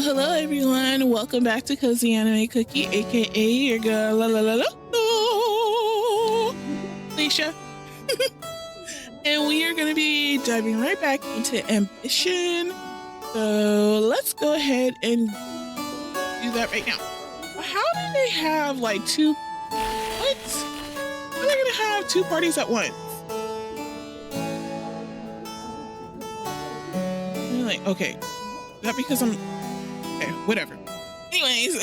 Hello everyone. Welcome back to CozyAnimeCookie, aka your girl, Alicia. And we are going to be diving right back into ambition. So let's go ahead and do that right now. How do they have like two? What? How are they going to have two parties at once? I'm like, okay, is that because I'm okay? Whatever. Anyways,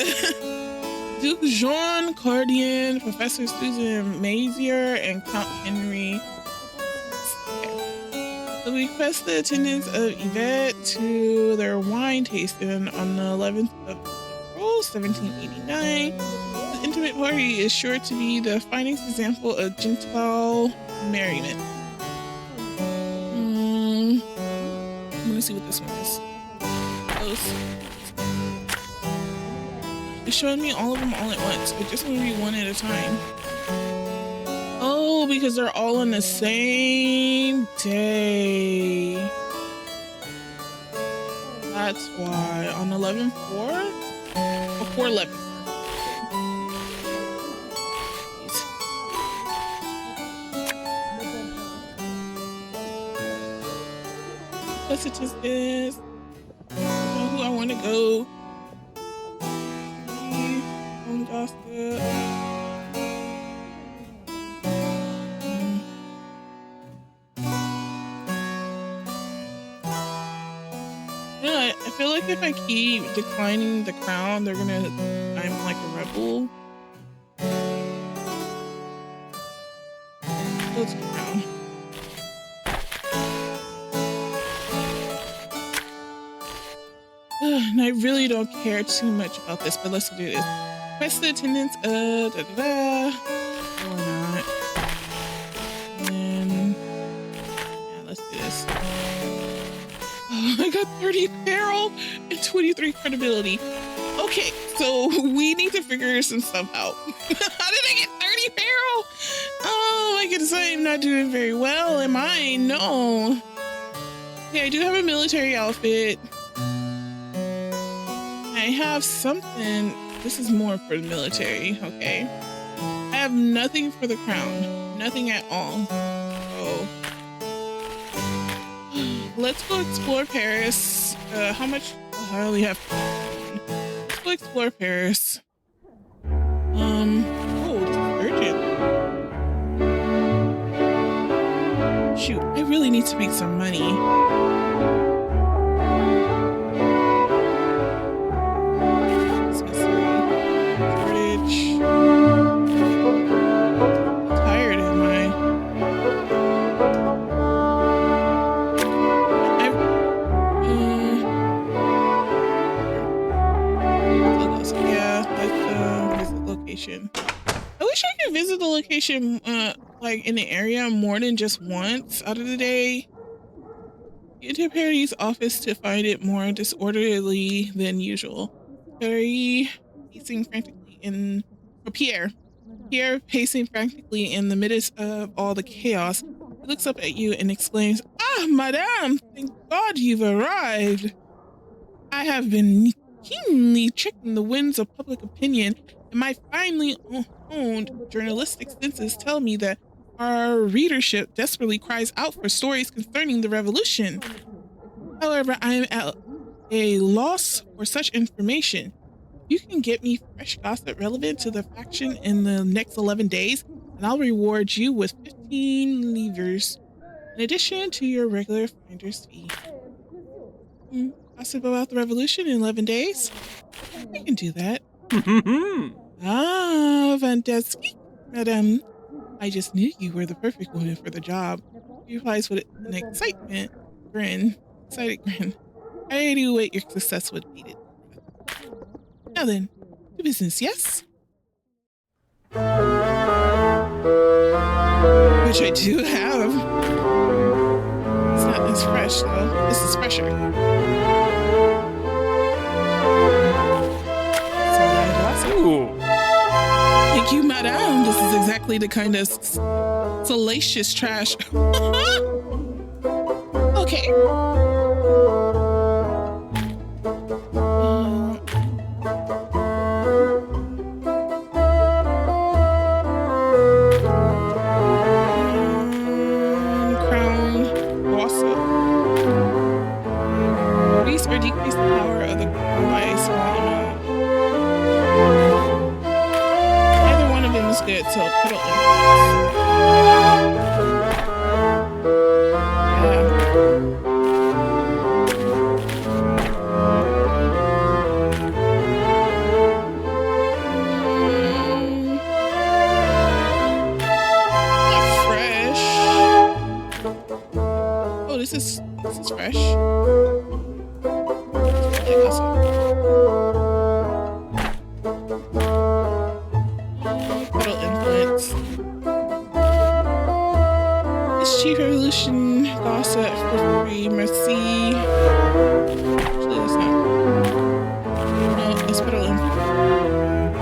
Duke Jean Cardian, Professor Susan Mazier, and Count Henry. So we request the attendance of Yvette to their wine tasting on the 11th of April, 1789. The intimate party is sure to be the finest example of Gentile merriment. I'm gonna see what this one is. Close. It's showing me all of them all at once, but just want to be one at a time. Oh, because they're all on the same day. That's why. On 11/4? Oh, 4/11. Plus it just is. I don't know who I want to go. Gossip. Yeah, I feel like if I keep declining the crown, they're gonna. I'm like a rebel. Let's crown. And I really don't care too much about this, but let's do this. Press the attendance or not. And yeah, let's do this. Oh, I got 30 peril and 23 credibility. Okay, so we need to figure some stuff out. How did I get 30 peril? Oh my goodness, I am not doing very well, am I? No. Okay, I do have a military outfit. I have something. This is more for the military, okay? I have nothing for the crown. Nothing at all. So let's go explore Paris. How much? Oh, I only have. Let's go explore Paris. Oh, it's urgent. Shoot, I really need to make some money. I wish I could visit the location like in the area more than just once out of the day. Get to Perry's office to find it more disorderly than usual. Pierre pacing frantically in the midst of all the chaos. He looks up at you and exclaims, "Ah, madame, thank God you've arrived. I have been keenly checking the winds of public opinion, and my finely honed journalistic senses tell me that our readership desperately cries out for stories concerning the revolution. However, I am at a loss for such information. You can get me fresh gossip relevant to the faction in the next 11 days, and I'll reward you with 15 livres, in addition to your regular finder's fee." Gossip about the revolution in 11 days? I can do that. Ah, fantastic, madame. I just knew you were the perfect woman for the job. He replies with an excited grin. I do wait your success with bated breath. Now then, to business, yes? Which I do have. It's not as fresh though. This is fresher. Ooh. Thank you, madame. This is exactly the kind of salacious trash. Okay. so pedal influence. Not fresh. Oh, this is fresh. Yeah, awesome. Pedal influence. This cheap revolution gossip for free. Merci. Actually, that's not. No, it's pedal influence.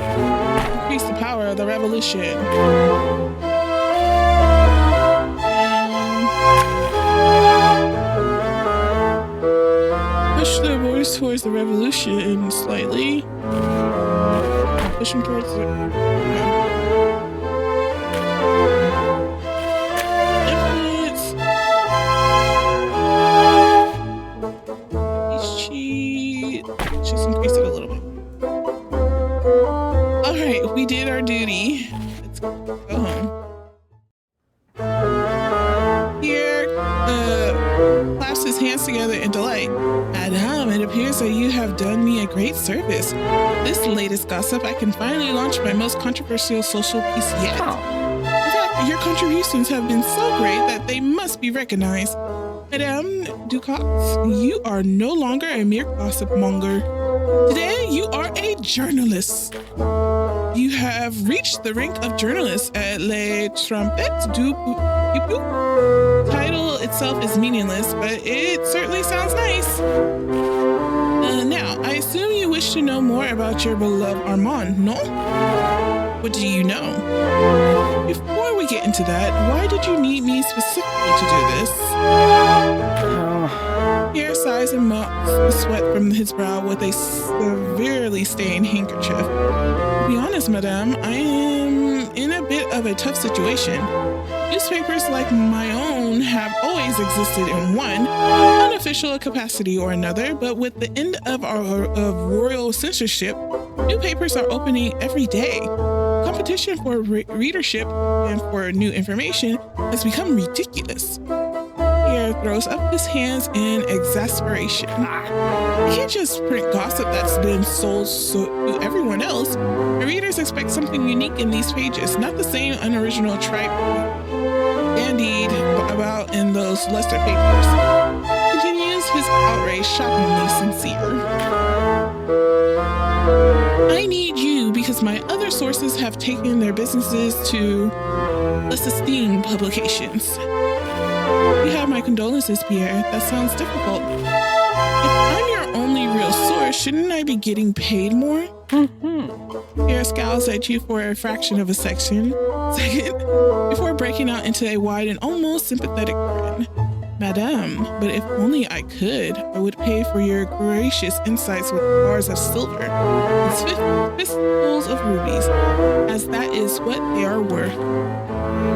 Increase the power of the revolution. Push the boys towards the revolution slightly. Pushing towards it. Influence. Cheat. Just increase it a little bit. Alright, we did our duty. Let's go home. Here, claps his hands together in delight. Madame, it appears that you have done me a great service. This latest gossip, I can finally launch my most controversial social piece yet. In fact, your contributions have been so great that they must be recognized. Madame Ducox, you are no longer a mere gossip monger. Today, you are a journalist. You have reached the rank of journalist at Les Trompettes du Pupou. Title itself is meaningless, but it certainly sounds nice. Now, I assume you wish to know more about your beloved Armand, no? What do you know? Before we get into that, why did you need me specifically to do this? Pierre sighs and mops the sweat from his brow with a severely stained handkerchief. To be honest, madame, I am in a bit of a tough situation. Newspapers like my own have always existed in one unofficial capacity or another, but with the end of royal censorship, new papers are opening every day. Competition for readership and for new information has become ridiculous. Pierre throws up his hands in exasperation. You can't just print gossip that's been sold to everyone else. The readers expect something unique in these pages, not the same unoriginal tripe bandied about in those lesser papers. Continues his outrage, shockingly sincere. I need you because my other sources have taken their businesses to less esteemed publications. You have my condolences, Pierre. That sounds difficult. If I'm your only real source, shouldn't I be getting paid more? Pierre scowls at you for a fraction of a second, before breaking out into a wide and almost sympathetic grin. Madame, but if only I could, I would pay for your gracious insights with bars of silver and fistfuls of rubies, as that is what they are worth.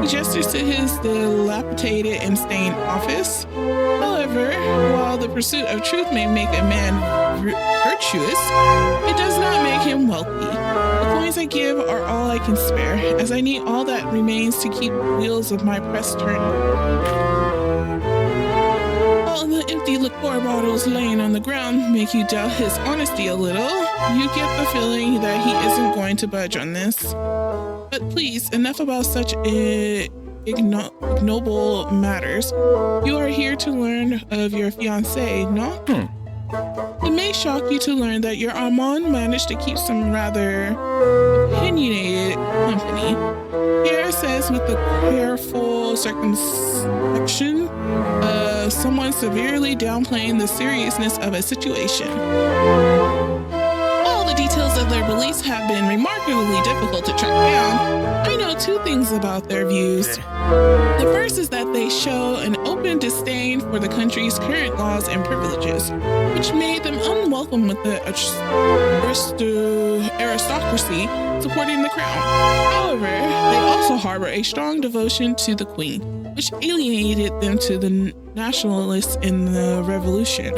He gestures to his dilapidated and stained office. However, while the pursuit of truth may make a man virtuous, it does not make him wealthy. The coins I give are all I can spare, as I need all that remains to keep the wheels of my press turning. All the empty liqueur bottles laying on the ground make you doubt his honesty a little. You get the feeling that he isn't going to budge on this. But please, enough about such ignoble matters. You are here to learn of your fiancé, no? It may shock you to learn that your Armand managed to keep some rather opinionated company. Pierre says with the careful circumspection of someone severely downplaying the seriousness of a situation. All the details of their beliefs have been remarkably difficult to track down. I know two things about their views. The first is that they show an open disdain for the country's current laws and privileges, which made them unwelcome with the aristocracy supporting the crown. However, they also harbor a strong devotion to the queen, which alienated them to the nationalists in the revolution.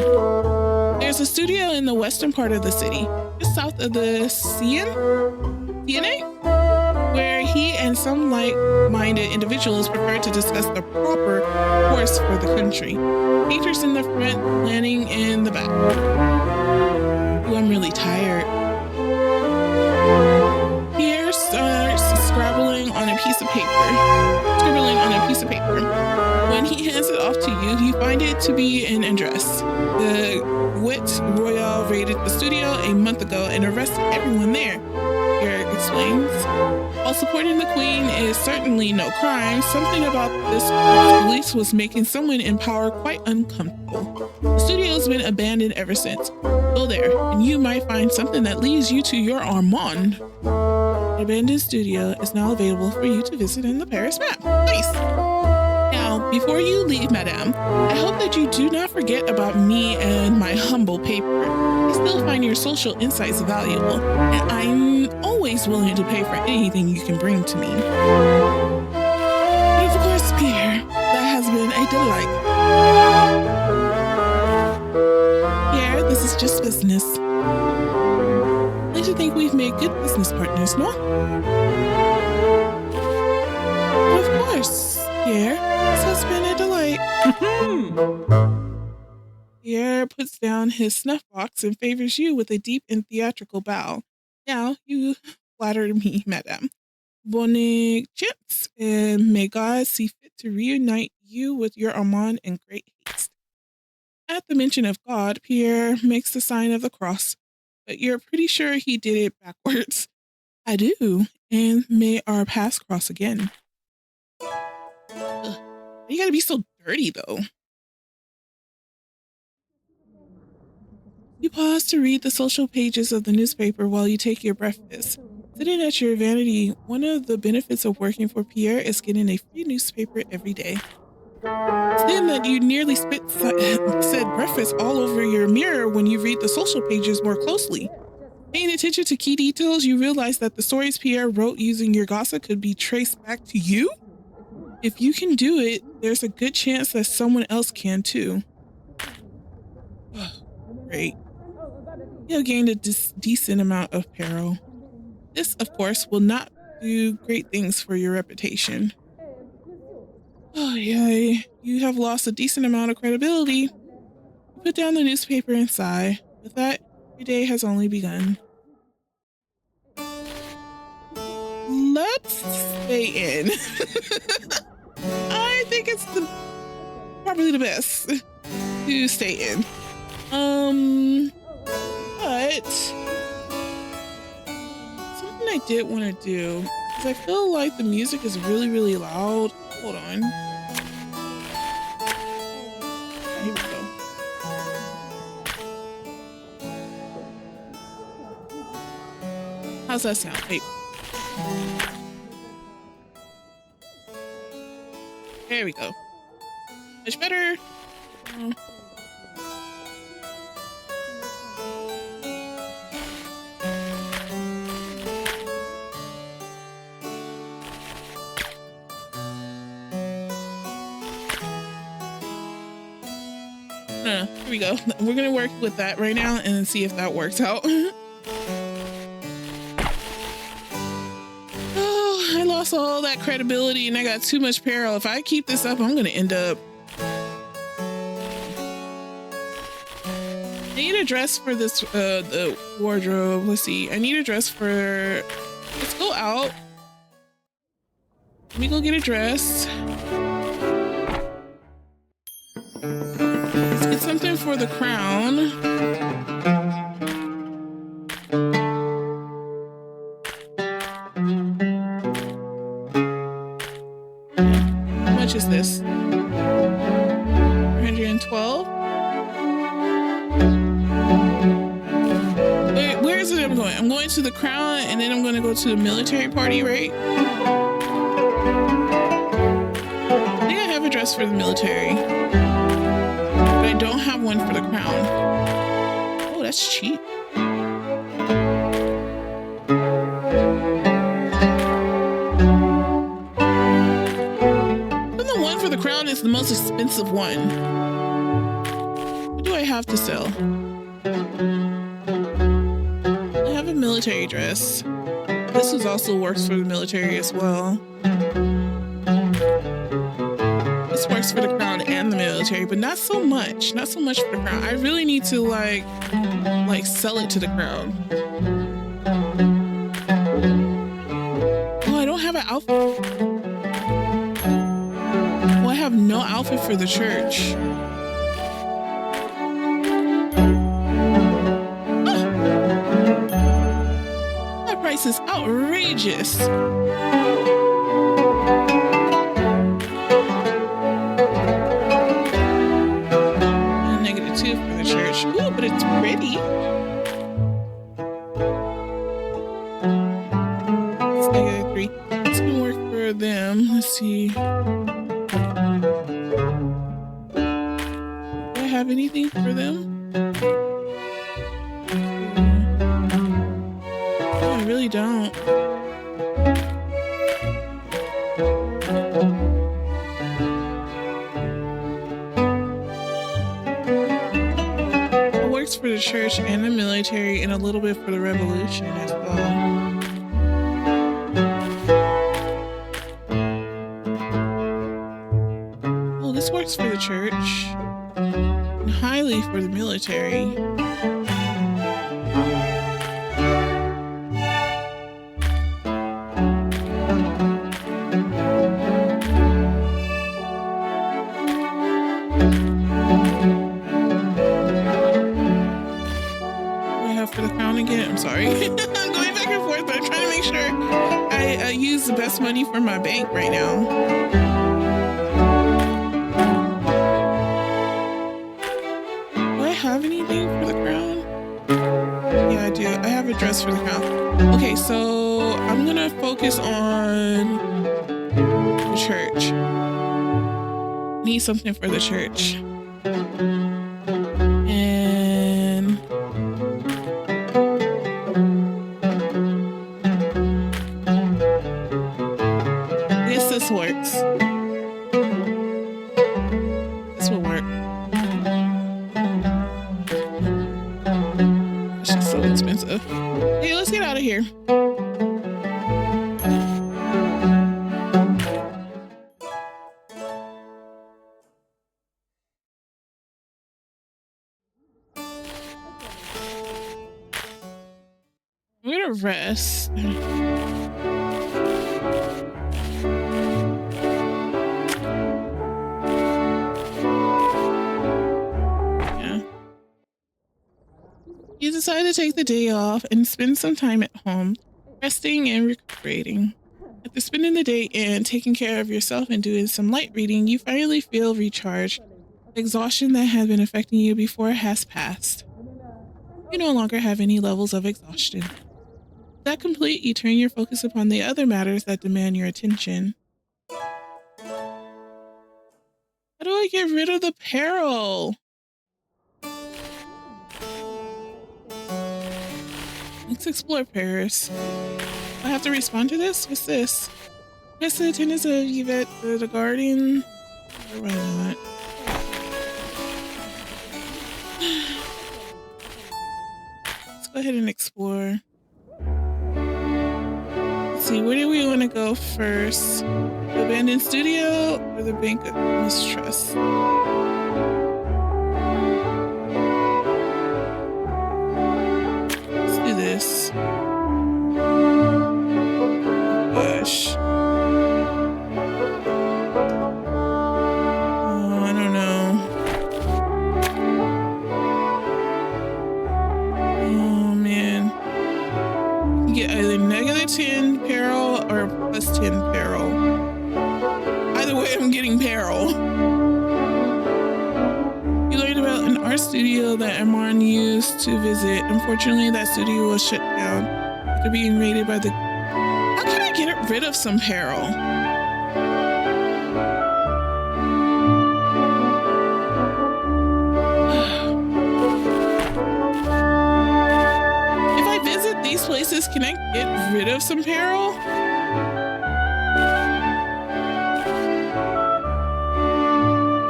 There's a studio in the western part of the city, just south of the Seine, where he and and some like-minded individuals prefer to discuss the proper course for the country. Teachers in the front, planning in the back. Ooh, I'm really tired. Pierre starts scribbling on a piece of paper. When he hands it off to you, you find it to be an address. The Wit Royale raided the studio a month ago and arrested everyone there, Pierre explains. While supporting the Queen is certainly no crime, something about this release was making someone in power quite uncomfortable. The studio's been abandoned ever since. Go there, and you might find something that leads you to your Armand. The abandoned studio is now available for you to visit in the Paris map. Nice! Now, before you leave, madame, I hope that you do not forget about me and my humble paper. I still find your social insights valuable, and I'm always willing to pay for anything you can bring to me. But of course, Pierre, that has been a delight. Pierre, this is just business. I like to think we've made good business partners, no? Of course, Pierre. This has been a delight. Pierre puts down his snuff box and favors you with a deep and theatrical bow. Now, you flatter me, madame. Bonne chance, and may God see fit to reunite you with your Armand in great haste. At the mention of God, Pierre makes the sign of the cross, but you're pretty sure he did it backwards. I do, and may our paths cross again. Ugh. You gotta be so dirty, though. You pause to read the social pages of the newspaper while you take your breakfast. Sitting at your vanity, one of the benefits of working for Pierre is getting a free newspaper every day. It's then that you nearly spit said breakfast all over your mirror when you read the social pages more closely. Paying attention to key details, you realize that the stories Pierre wrote using your gossip could be traced back to you. If you can do it, there's a good chance that someone else can too. Great. You'll gain a decent amount of peril. This, of course, will not do great things for your reputation. Oh, yay. You have lost a decent amount of credibility. You put down the newspaper and sigh. With that, your day has only begun. Let's stay in. I think it's probably the best to stay in. But something I did want to do is I feel like the music is really, really loud. Hold on. Here we go. How's that sound? Wait. There we go. Much better. Here we go. We're gonna work with that right now and see if that works out. Oh, I lost all that credibility and I got too much peril. If I keep this up, I'm gonna end up. I need a dress for this the wardrobe. Let's see. I need a dress for. Let's go out. Let me go get a dress. Let's get something for the crown. How much is this? 112. Where is it I'm going? I'm going to the crown and then I'm going to go to the military party, right? I think I have a dress for the military. But I don't have one for the crown. Oh, that's cheap. And the one for the crown is the most expensive one. What do I have to sell? I have a military dress. This is also works for the military as well. This works for the crown and the military, but not so much. Not so much for the crown. I really need to like sell it to the crown. Oh, I don't have an outfit. Oh, I have no outfit for the church. Price is outrageous. -2 for the church. Ooh, but it's pretty. It's -3. This can work for them. Let's see. Do I have anything for them? I really don't. It works for the church and the military and a little bit for the revolution as well. Oh, this works for the church and highly for the military. Sorry. I'm going back and forth, but I'm trying to make sure I use the best money for my bank right now. Do I have anything for the crown? Yeah, I do. I have a dress for the crown. Okay, so I'm gonna focus on the church. Need something for the church. Works. This will work. It's just so expensive. Hey, let's get out of here. I'm gonna rest. You decide to take the day off and spend some time at home, resting and recuperating. After spending the day and taking care of yourself and doing some light reading, you finally feel recharged. The exhaustion that had been affecting you before has passed. You no longer have any levels of exhaustion. With that complete, you turn your focus upon the other matters that demand your attention. How do I get rid of the peril? Let's explore Paris. I have to respond to this? What's this? Yes, the attendance of Yvette, the guardian. Or why not? Let's go ahead and explore. Let's see, where do we want to go first? The abandoned studio or the Bank of Mistrust? This. Gosh. Oh, I don't know. Oh man. You get either -10 peril or +10 peril. Either way, I'm getting peril. About an art studio that Amon used to visit. Unfortunately, that studio was shut down after being raided by the... How can I get rid of some peril? If I visit these places, can I get rid of some peril?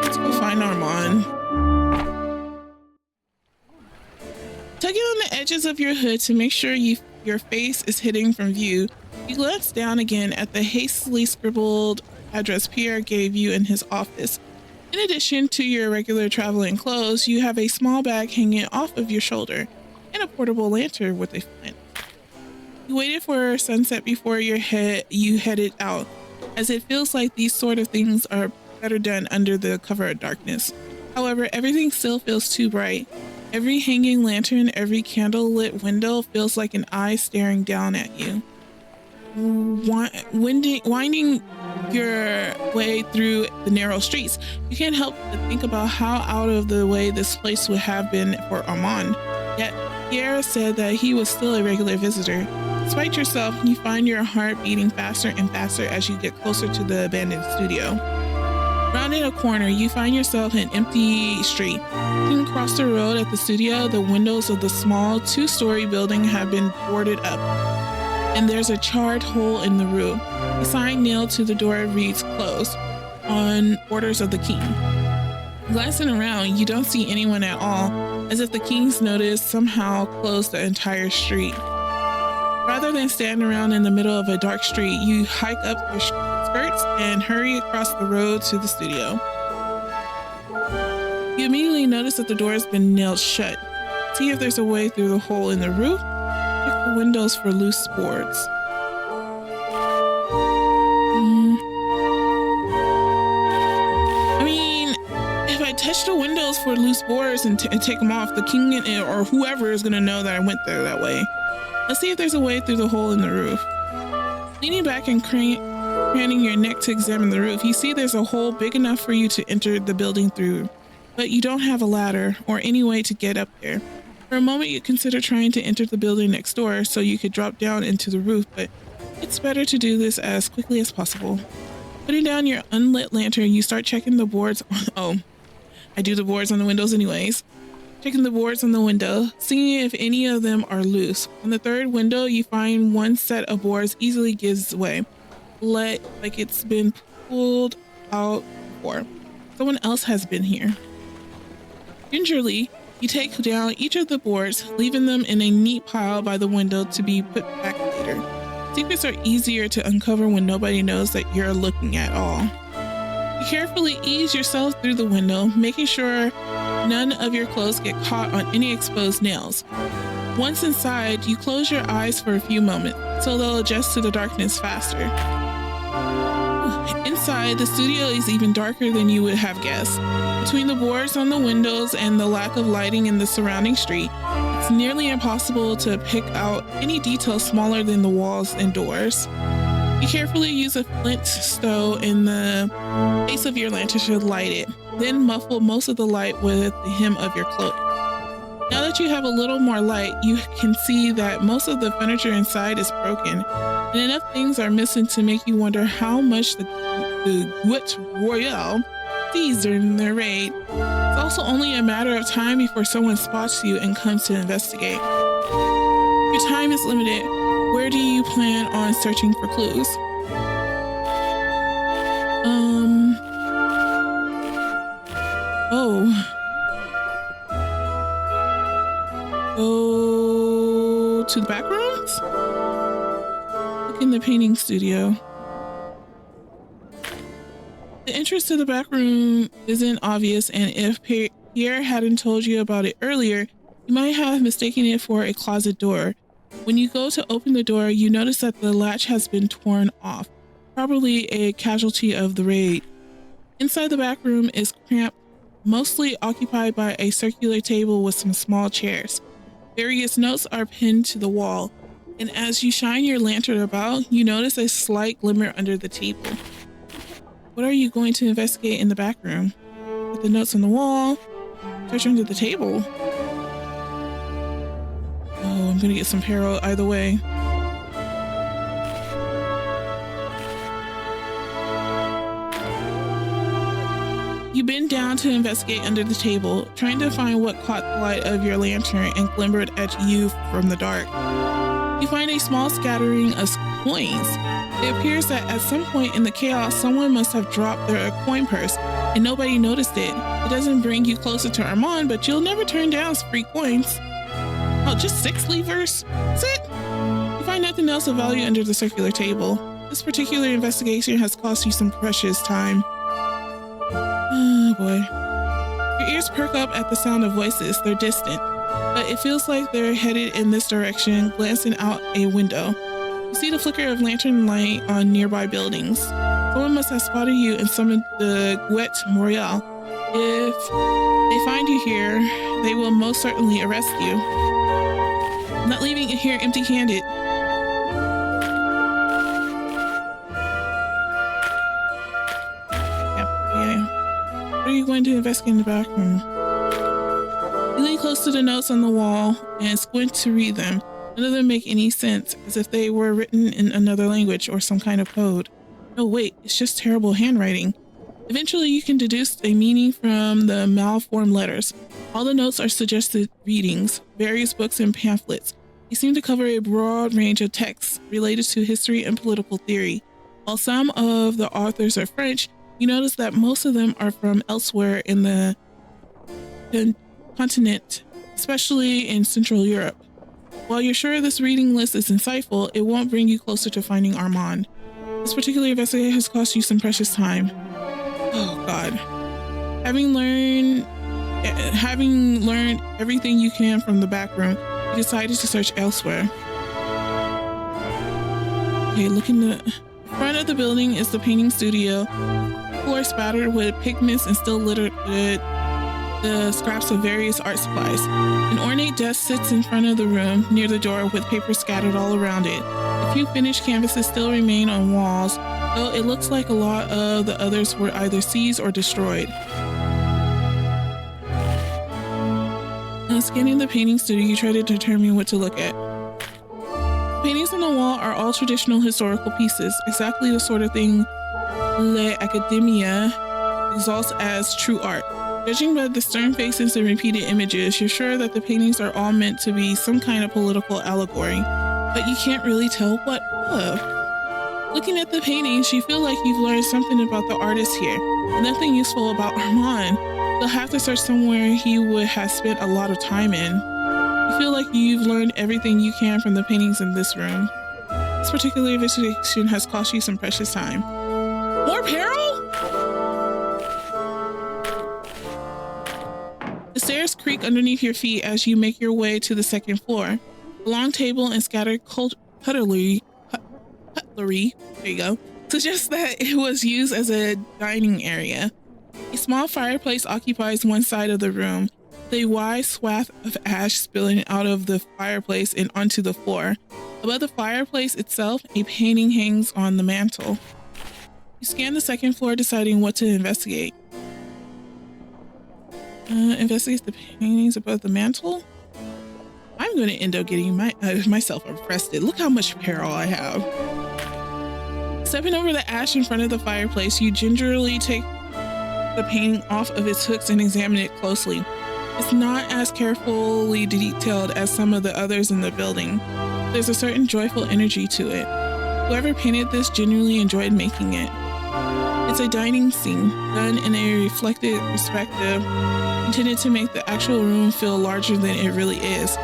Let's go find Armand. Tugging on the edges of your hood to make sure you your face is hidden from view, you glance down again at the hastily scribbled address Pierre gave you in his office. In addition to your regular traveling clothes, you have a small bag hanging off of your shoulder and a portable lantern with a flint. You waited for sunset before you headed out, as it feels like these sort of things are better done under the cover of darkness. However, everything still feels too bright. Every hanging lantern, every candle-lit window feels like an eye staring down at you. Winding your way through the narrow streets, you can't help but think about how out of the way this place would have been for Armand. Yet, Pierre said that he was still a regular visitor. Despite yourself, you find your heart beating faster and faster as you get closer to the abandoned studio. Rounding a corner, you find yourself in an empty street. Looking across the road at the studio, the windows of the small two-story building have been boarded up, and there's a charred hole in the roof. A sign nailed to the door reads "Closed" on orders of the king. Glancing around, you don't see anyone at all, as if the king's notice somehow closed the entire street. Rather than stand around in the middle of a dark street, you hike up your skirts and hurry across the road to the studio. You immediately notice that the door has been nailed shut. See if there's a way through the hole in the roof. Check the windows for loose boards. I mean, if I touch the windows for loose boards and take them off, the king or whoever is going to know that I went there that way. Let's see if there's a way through the hole in the roof. Leaning back and craning your neck to examine the roof, you see there's a hole big enough for you to enter the building through, but you don't have a ladder or any way to get up there. For a moment, you consider trying to enter the building next door so you could drop down into the roof, but it's better to do this as quickly as possible. Putting down your unlit lantern, you start checking the boards. I do the boards on the windows anyways. Checking the boards on the window, seeing if any of them are loose. On the third window, you find one set of boards easily gives way, like it's been pulled out before. Someone else has been here. Gingerly, you take down each of the boards, leaving them in a neat pile by the window to be put back later. Secrets are easier to uncover when nobody knows that you're looking at all. You carefully ease yourself through the window, making sure none of your clothes get caught on any exposed nails. Once inside, you close your eyes for a few moments, so they'll adjust to the darkness faster. Inside, the studio is even darker than you would have guessed. Between the boards on the windows and the lack of lighting in the surrounding street, it's nearly impossible to pick out any details smaller than the walls and doors. You carefully use a flint stove in the base of your lantern to light it, then muffle most of the light with the hem of your cloak. Now that you have a little more light, you can see that most of the furniture inside is broken, and enough things are missing to make you wonder how much the Gut Royale seized during their raid. It's also only a matter of time before someone spots you and comes to investigate. Your time is limited. Where do you plan on searching for clues? Go to the back rooms? Look in the painting studio. The entrance to the back room isn't obvious, and if Pierre hadn't told you about it earlier, you might have mistaken it for a closet door. When you go to open the door, you notice that the latch has been torn off, probably a casualty of the raid. Inside the back room is cramped, mostly occupied by a circular table with some small chairs. Various notes are pinned to the wall, and as you shine your lantern about, you notice a slight glimmer under the table. What are you going to investigate in the back room? Put the notes on the wall, search under the table. Oh, I'm gonna get some peril either way. You bend down to investigate under the table, trying to find what caught the light of your lantern and glimmered at you from the dark. You find a small scattering of coins. It appears that at some point in the chaos, someone must have dropped their coin purse and nobody noticed it. It doesn't bring you closer to Armand, but you'll never turn down free coins. Oh, just 6 levers? That's it? at the notes of value under the circular table. This particular investigation has cost you some precious time. Oh boy. Your ears perk up at the sound of voices. They're distant, but it feels like they're headed in this direction, glancing out a window. You see the flicker of lantern light on nearby buildings. Someone must have spotted you and summoned the Guet Morial. If they find you here, they will most certainly arrest you. I'm not leaving it here empty-handed. What are you going to investigate in the back room? You lean close to the notes on the wall and squint to read them. None of them make any sense, as if they were written in another language or some kind of code. No, wait, it's just terrible handwriting. Eventually, you can deduce a meaning from the malformed letters. All the notes are suggested readings, various books and pamphlets. They seem to cover a broad range of texts related to history and political theory. While some of the authors are French, you notice that most of them are from elsewhere in the continent, especially in Central Europe. While you're sure this reading list is insightful, it won't bring you closer to finding Armand. This particular investigation has cost you some precious time. Oh God. Having learned everything you can from the back room, you decided to search elsewhere. Okay, look in the front of the building is the painting studio. Floor spattered with pigments and still littered with the scraps of various art supplies. An ornate desk sits in front of the room near the door with paper scattered all around it. A few finished canvases still remain on walls, though it looks like a lot of the others were either seized or destroyed. Scanning the painting studio, you try to determine what to look at. Paintings on the wall are all traditional historical pieces, exactly the sort of thing L'Academia exalts as true art. Judging by the stern faces and repeated images, you're sure that the paintings are all meant to be some kind of political allegory, but you can't really tell what of. Looking at the paintings, you feel like you've learned something about the artist here, but nothing useful about Armand. You'll have to search somewhere he would have spent a lot of time in. You feel like you've learned everything you can from the paintings in this room. This particular investigation has cost you some precious time. More peril? The stairs creak underneath your feet as you make your way to the second floor. A long table and scattered cutlery, there you go, suggests that it was used as a dining area. A small fireplace occupies one side of the room, with a wide swath of ash spilling out of the fireplace and onto the floor. Above the fireplace itself, a painting hangs on the mantel. You scan the second floor, deciding what to investigate. Investigate the paintings above the mantel? I'm going to end up getting myself arrested. Look how much peril I have. Stepping over the ash in front of the fireplace, you gingerly take the painting off of its hooks and examine it closely. It's not as carefully detailed as some of the others in the building. There's a certain joyful energy to it. Whoever painted this genuinely enjoyed making it. It's a dining scene, done in a reflected perspective, intended to make the actual room feel larger than it really is.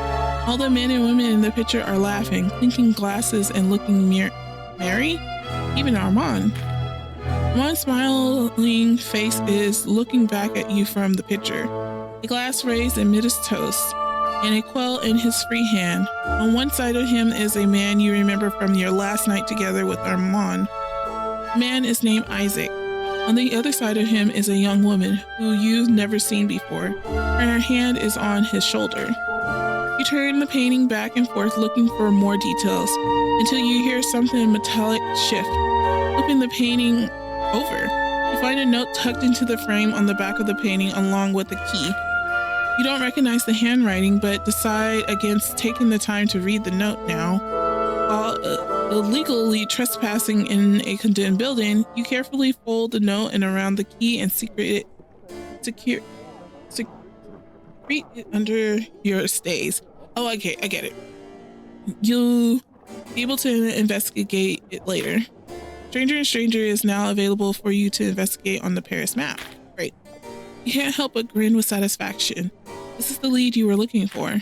All the men and women in the picture are laughing, clinking glasses, and looking merry. Even Armand. One smiling face is looking back at you from the picture. A glass raised amid his toast, and a quill in his free hand. On one side of him is a man you remember from your last night together with Armand. The man is named Isaac. On the other side of him is a young woman who you've never seen before, and her hand is on his shoulder. You turn the painting back and forth looking for more details, until you hear something metallic shift. Flipping the painting over, you find a note tucked into the frame on the back of the painting along with the key. You don't recognize the handwriting, but decide against taking the time to read the note now. While illegally trespassing in a condemned building, you carefully fold the note and around the key and secrete it under your stays. Oh, okay, I get it. You'll be able to investigate it later. Stranger and Stranger is now available for you to investigate on the Paris map. Great. You can't help but grin with satisfaction. This is the lead you were looking for.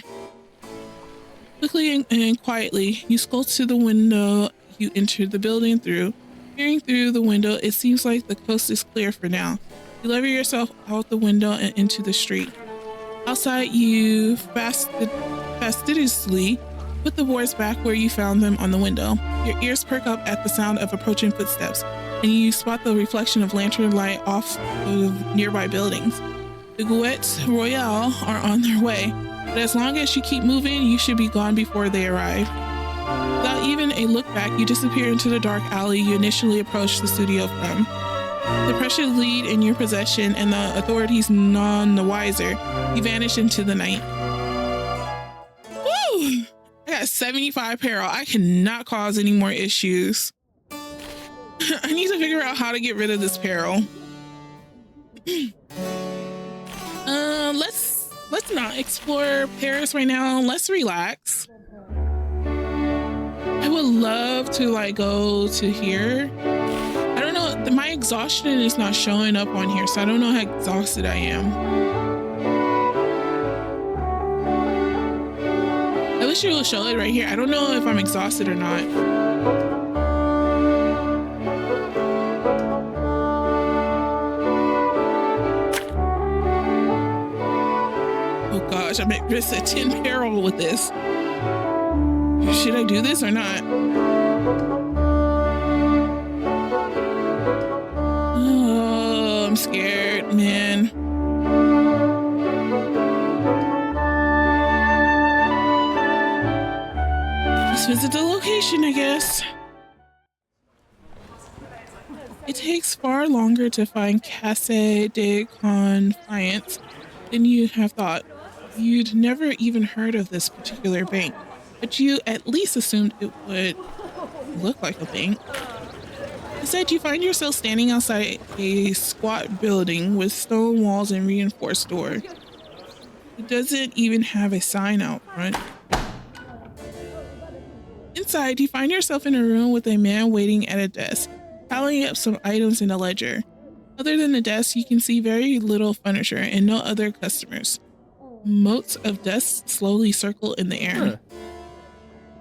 Quickly and quietly, you skulk to the window you entered the building through. Peering through the window, it seems like the coast is clear for now. You lever yourself out the window and into the street. Outside, you fastidiously put the boards back where you found them on the window. Your ears perk up at the sound of approaching footsteps, and you spot the reflection of lantern light off of nearby buildings. The Gouettes Royale are on their way, but as long as you keep moving, you should be gone before they arrive. Without even a look back, you disappear into the dark alley you initially approached the studio from. The precious lead in your possession and the authorities none the wiser, you vanish into the night. Woo! I got 75 peril. I cannot cause any more issues. I need to figure out how to get rid of this peril. Let's not explore Paris right now. Let's relax. I would love to like go to here. I don't know, my exhaustion is not showing up on here, so I don't know how exhausted I am. I wish it would show it right here. I don't know if I'm exhausted or not. Oh gosh, I'm at risk of 10 peril with this. Should I do this or not? Oh, I'm scared, man. Let's visit the location, I guess. It takes far longer to find CozyAnimeCookie than you have thought. You'd never even heard of this particular bank, but you at least assumed it would look like a bank. Instead, you find yourself standing outside a squat building with stone walls and reinforced door. It doesn't even have a sign out front. Inside, you find yourself in a room with a man waiting at a desk, tallying up some items in a ledger. Other than the desk, you can see very little furniture and no other customers. Motes of dust slowly circle in the air.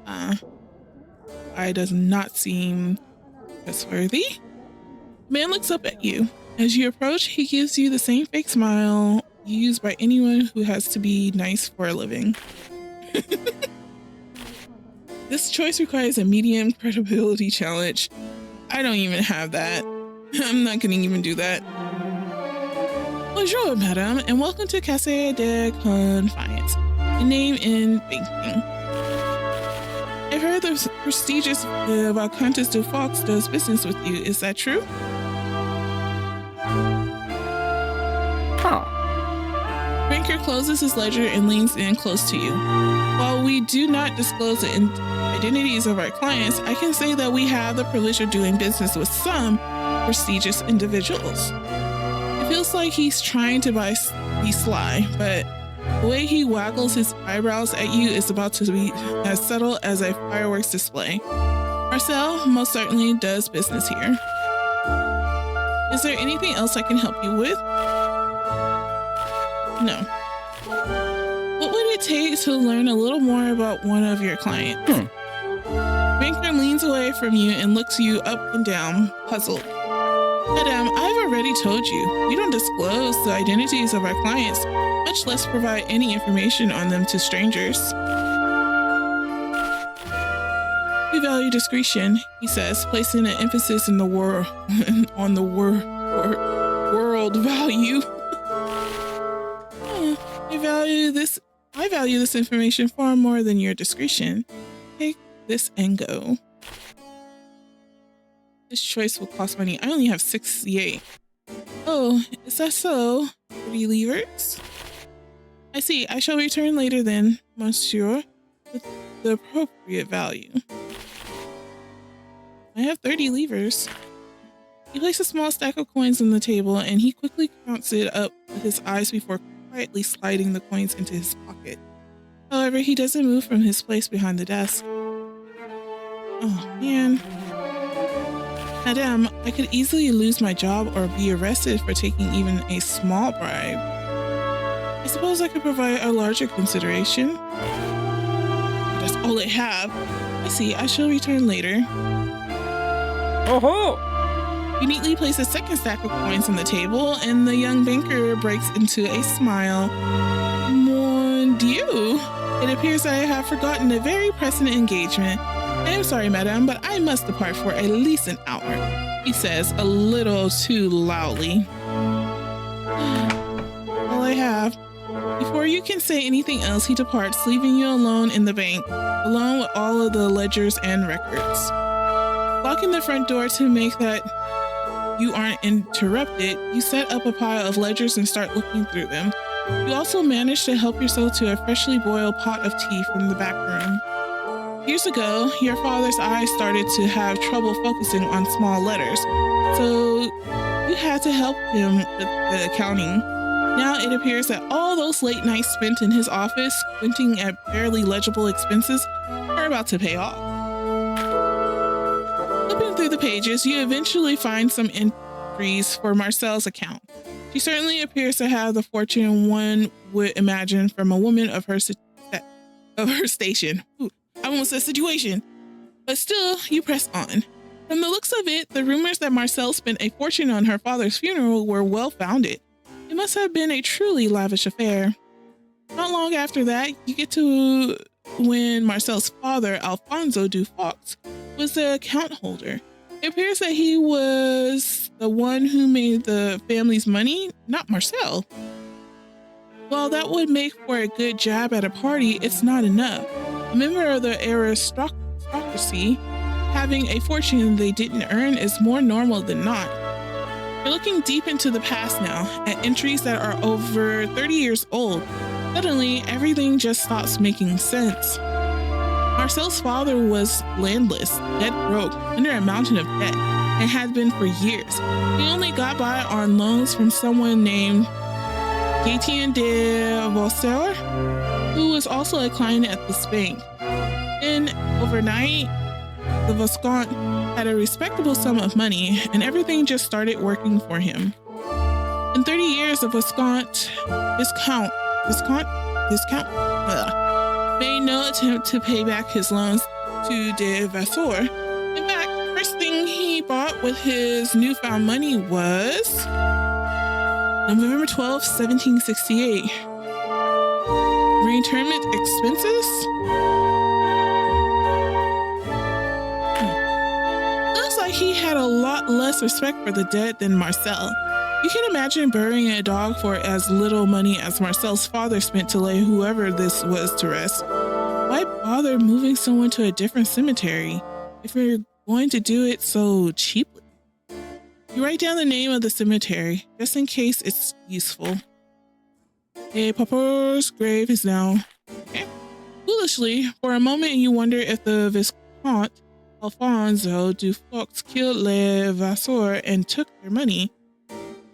I does not seem trustworthy. The man looks up at you. As you approach, he gives you the same fake smile used by anyone who has to be nice for a living. This choice requires a medium credibility challenge. I don't even have that. I'm not gonna even do that. Bonjour, madame, and welcome to CozyAnimeCookie, a name in banking. I've heard the prestigious Countess de Fox does business with you. Is that true? Huh. Banker closes his ledger and leans in close to you. While we do not disclose the identities of our clients, I can say that we have the privilege of doing business with some prestigious individuals. It feels like he's trying to be sly, but the way he waggles his eyebrows at you is about to be as subtle as a fireworks display. Marcel most certainly does business here. Is there anything else I can help you with? No. What would it take to learn a little more about one of your clients? Banker leans away from you and looks you up and down, puzzled. Madame, I've already told you, we don't disclose the identities of our clients, much less provide any information on them to strangers. We value discretion, he says, placing an emphasis in the world value. I value this information far more than your discretion. Take this and go. This choice will cost money. I only have 68. Oh, is that so? 30 livres? I see. I shall return later then, monsieur, with the appropriate value. I have 30 livres. He places a small stack of coins on the table and he quickly counts it up with his eyes before quietly sliding the coins into his pocket. However, he doesn't move from his place behind the desk. Oh, man. Madame, I could easily lose my job or be arrested for taking even a small bribe. I suppose I could provide a larger consideration. That's all I have. I see. I shall return later. Oh-ho! You neatly place a second stack of coins on the table, and the young banker breaks into a smile. Mon Dieu! It appears I have forgotten a very pressing engagement. I am sorry, madame, but I must depart for at least an hour, he says a little too loudly. All I have. Before you can say anything else, he departs, leaving you alone in the bank, alone with all of the ledgers and records. Locking the front door to make that you aren't interrupted, you set up a pile of ledgers and start looking through them. You also manage to help yourself to a freshly boiled pot of tea from the back room. Years ago, your father's eyes started to have trouble focusing on small letters, so you had to help him with the accounting. Now it appears that all those late nights spent in his office, squinting at barely legible expenses, are about to pay off. Flipping through the pages, you eventually find some entries for Marcel's account. She certainly appears to have the fortune one would imagine from a woman of her station. Ooh, I almost said situation. But still, you press on. From the looks of it, the rumors that Marcel spent a fortune on her father's funeral were well-founded. It must have been a truly lavish affair. Not long after that, you get to when Marcel's father, Alfonso Dufaux, was the account holder. It appears that he was the one who made the family's money, not Marcel. While that would make for a good jab at a party, it's not enough. A member of the aristocracy having a fortune they didn't earn is more normal than not. You're looking deep into the past now, at entries that are over 30 years old. Suddenly, everything just stops making sense. Marcel's father was landless, dead broke, under a mountain of debt, and had been for years. He only got by on loans from someone named Gatien de Vasseur, who was also a client at this bank. Then, overnight, the Viscount had a respectable sum of money, and everything just started working for him. In 30 years, the Viscount made no attempt to pay back his loans to de Vasseur. In fact, the first thing he bought with his newfound money was November 12, 1768. Reinternment expenses? Looks like he had a lot less respect for the dead than Marcel. You can imagine burying a dog for as little money as Marcel's father spent to lay whoever this was to rest. Why bother moving someone to a different cemetery if you're going to do it so cheaply? You write down the name of the cemetery, just in case it's useful. A pauper's grave is now... Okay. Foolishly, for a moment you wonder if the Viscount Alfonso Dufaux killed Le Vasseur and took their money.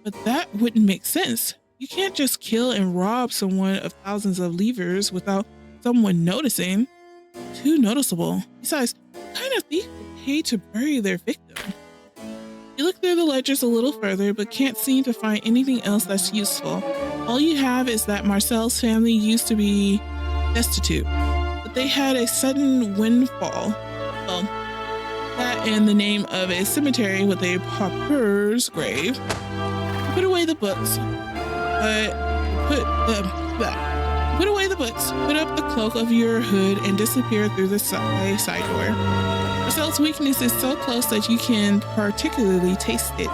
But that wouldn't make sense. You can't just kill and rob someone of thousands of livres without someone noticing. Too noticeable. Besides, what kind of thief would pay to bury their victim? You look through the ledgers a little further, but can't seem to find anything else that's useful. All you have is that Marcel's family used to be destitute, but they had a sudden windfall. Well, that and the name of a cemetery with a pauper's grave. Put away the books, put up the cloak of your hood and disappear through the side door. Marcel's weakness is so close that you can particularly taste it.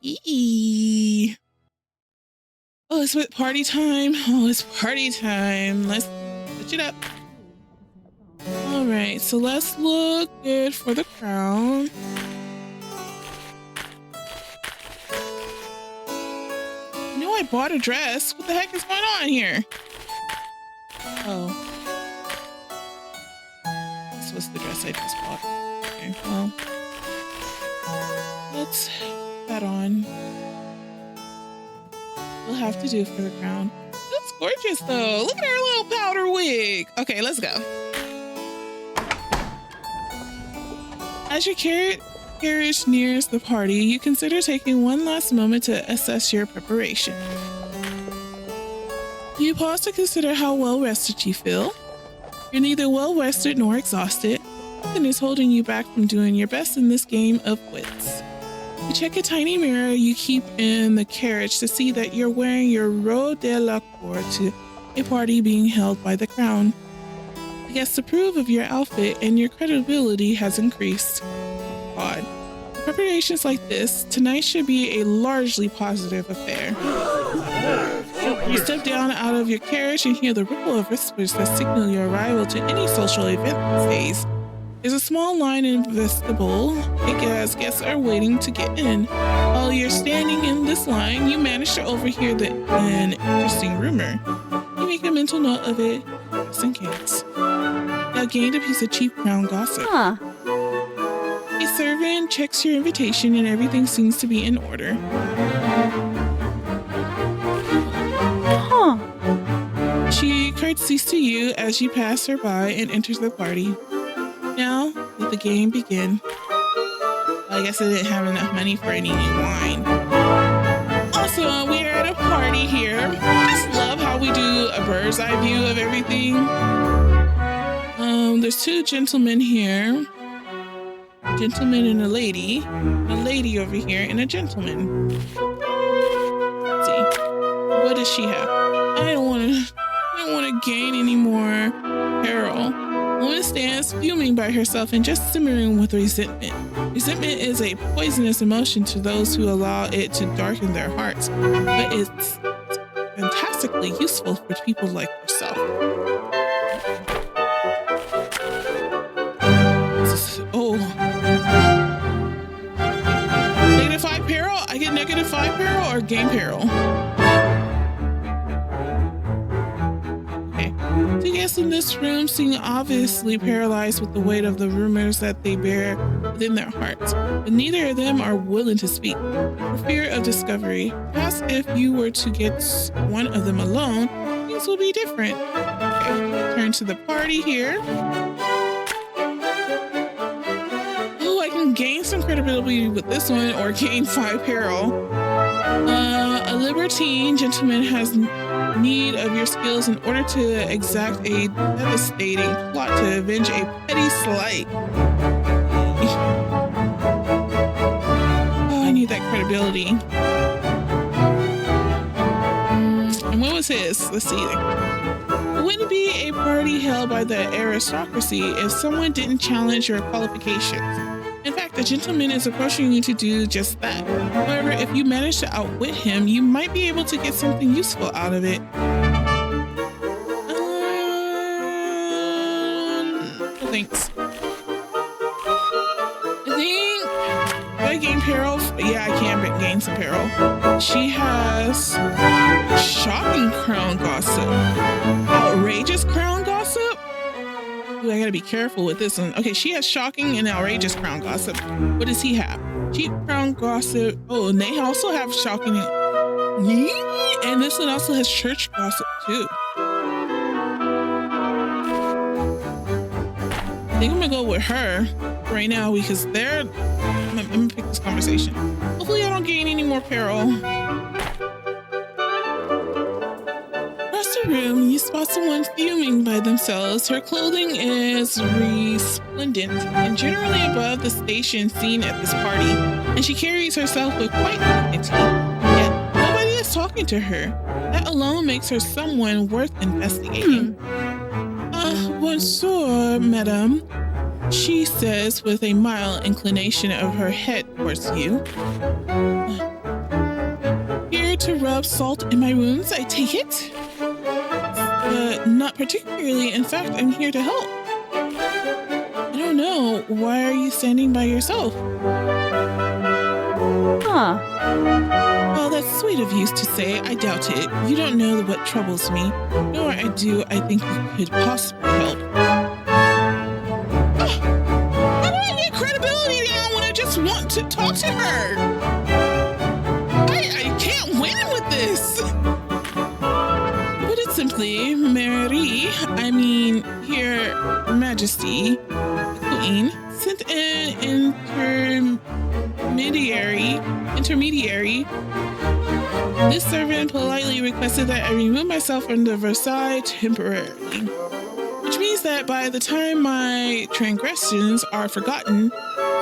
Eee. Oh, it's party time. Oh, it's party time. Let's switch it up. All right, so let's look good for the crown. I bought a dress. What the heck is going on here? Oh. This was the dress I just bought. Okay, well. Let's put that on. We'll have to do for the crown. It looks gorgeous though. Look at her little powder wig. Okay, let's go. As your carriage nears the party, you consider taking one last moment to assess your preparation. You pause to consider how well rested you feel. You're neither well rested nor exhausted. Nothing is holding you back from doing your best in this game of wits. You check a tiny mirror you keep in the carriage to see that you're wearing your robe de la cour to a party being held by the crown. The guests approve of your outfit and your credibility has increased. Odd. Preparations like this, tonight should be a largely positive affair. You step down out of your carriage and hear the ripple of whispers that signal your arrival to any social event these days. There's a small line in the vestibule as guests are waiting to get in. While you're standing in this line, you manage to overhear an interesting rumor. You make a mental note of it, just in case. You gained a piece of cheap crown gossip. Huh. A servant checks your invitation and everything seems to be in order. Huh. She curtsies to you as you pass her by and enters the party. Now, let the game begin. I guess I didn't have enough money for any new wine. Also, we are at a party here. Just love how we do a bird's eye view of everything. There's two gentlemen here. A gentleman and a lady. A lady over here and a gentleman. Let's see. What does she have? I don't want to gain any more peril. Woman stands fuming by herself and just simmering with resentment. Resentment is a poisonous emotion to those who allow it to darken their hearts, but it's fantastically useful for people like yourself. Oh. -5 peril? I get -5 peril or gain peril? The guests in this room seem obviously paralyzed with the weight of the rumors that they bear within their hearts, but neither of them are willing to speak, for fear of discovery. Perhaps if you were to get one of them alone, things will be different. Okay, turn to the party here. Oh, I can gain some credibility with this one or gain 5 peril. A libertine gentleman has need of your skills in order to exact a devastating plot to avenge a petty slight. Oh, I need that credibility. And what was his? Let's see. It wouldn't be a party held by the aristocracy if someone didn't challenge your qualifications. In fact, the gentleman is approaching you to do just that. However, if you manage to outwit him, you might be able to get something useful out of it. No thanks. I think I gain peril. Yeah, I can gain some peril. She has shocking crown gossip. Outrageous crown gossip? Ooh, I gotta be careful with this one. Okay, she has shocking and outrageous crown gossip. What does he have? Cheap crown gossip. Oh, and they also have shocking and this one also has church gossip too. I think I'm gonna go with her right now because I'm gonna pick this conversation. Hopefully I don't gain any more peril. Room, you spot someone fuming by themselves. Her clothing is resplendent and generally above the station seen at this party, and she carries herself with quite dignity. Yet nobody is talking to her. That alone makes her someone worth investigating. Bonsoir, madame, she says with a mild inclination of her head towards you. Here to rub salt in my wounds, I take it? Not particularly. In fact, I'm here to help. I don't know. Why are you standing by yourself? Huh. Well, that's sweet of you to say. I doubt it. You don't know what troubles me. Nor I do. I think you could possibly help. How do I get credibility down when I just want to talk to her? I can't win with this. Simply, Mary, I mean, Your Majesty, the Queen, sent an intermediary This servant politely requested that I remove myself from the Versailles temporarily, which means that by the time my transgressions are forgotten,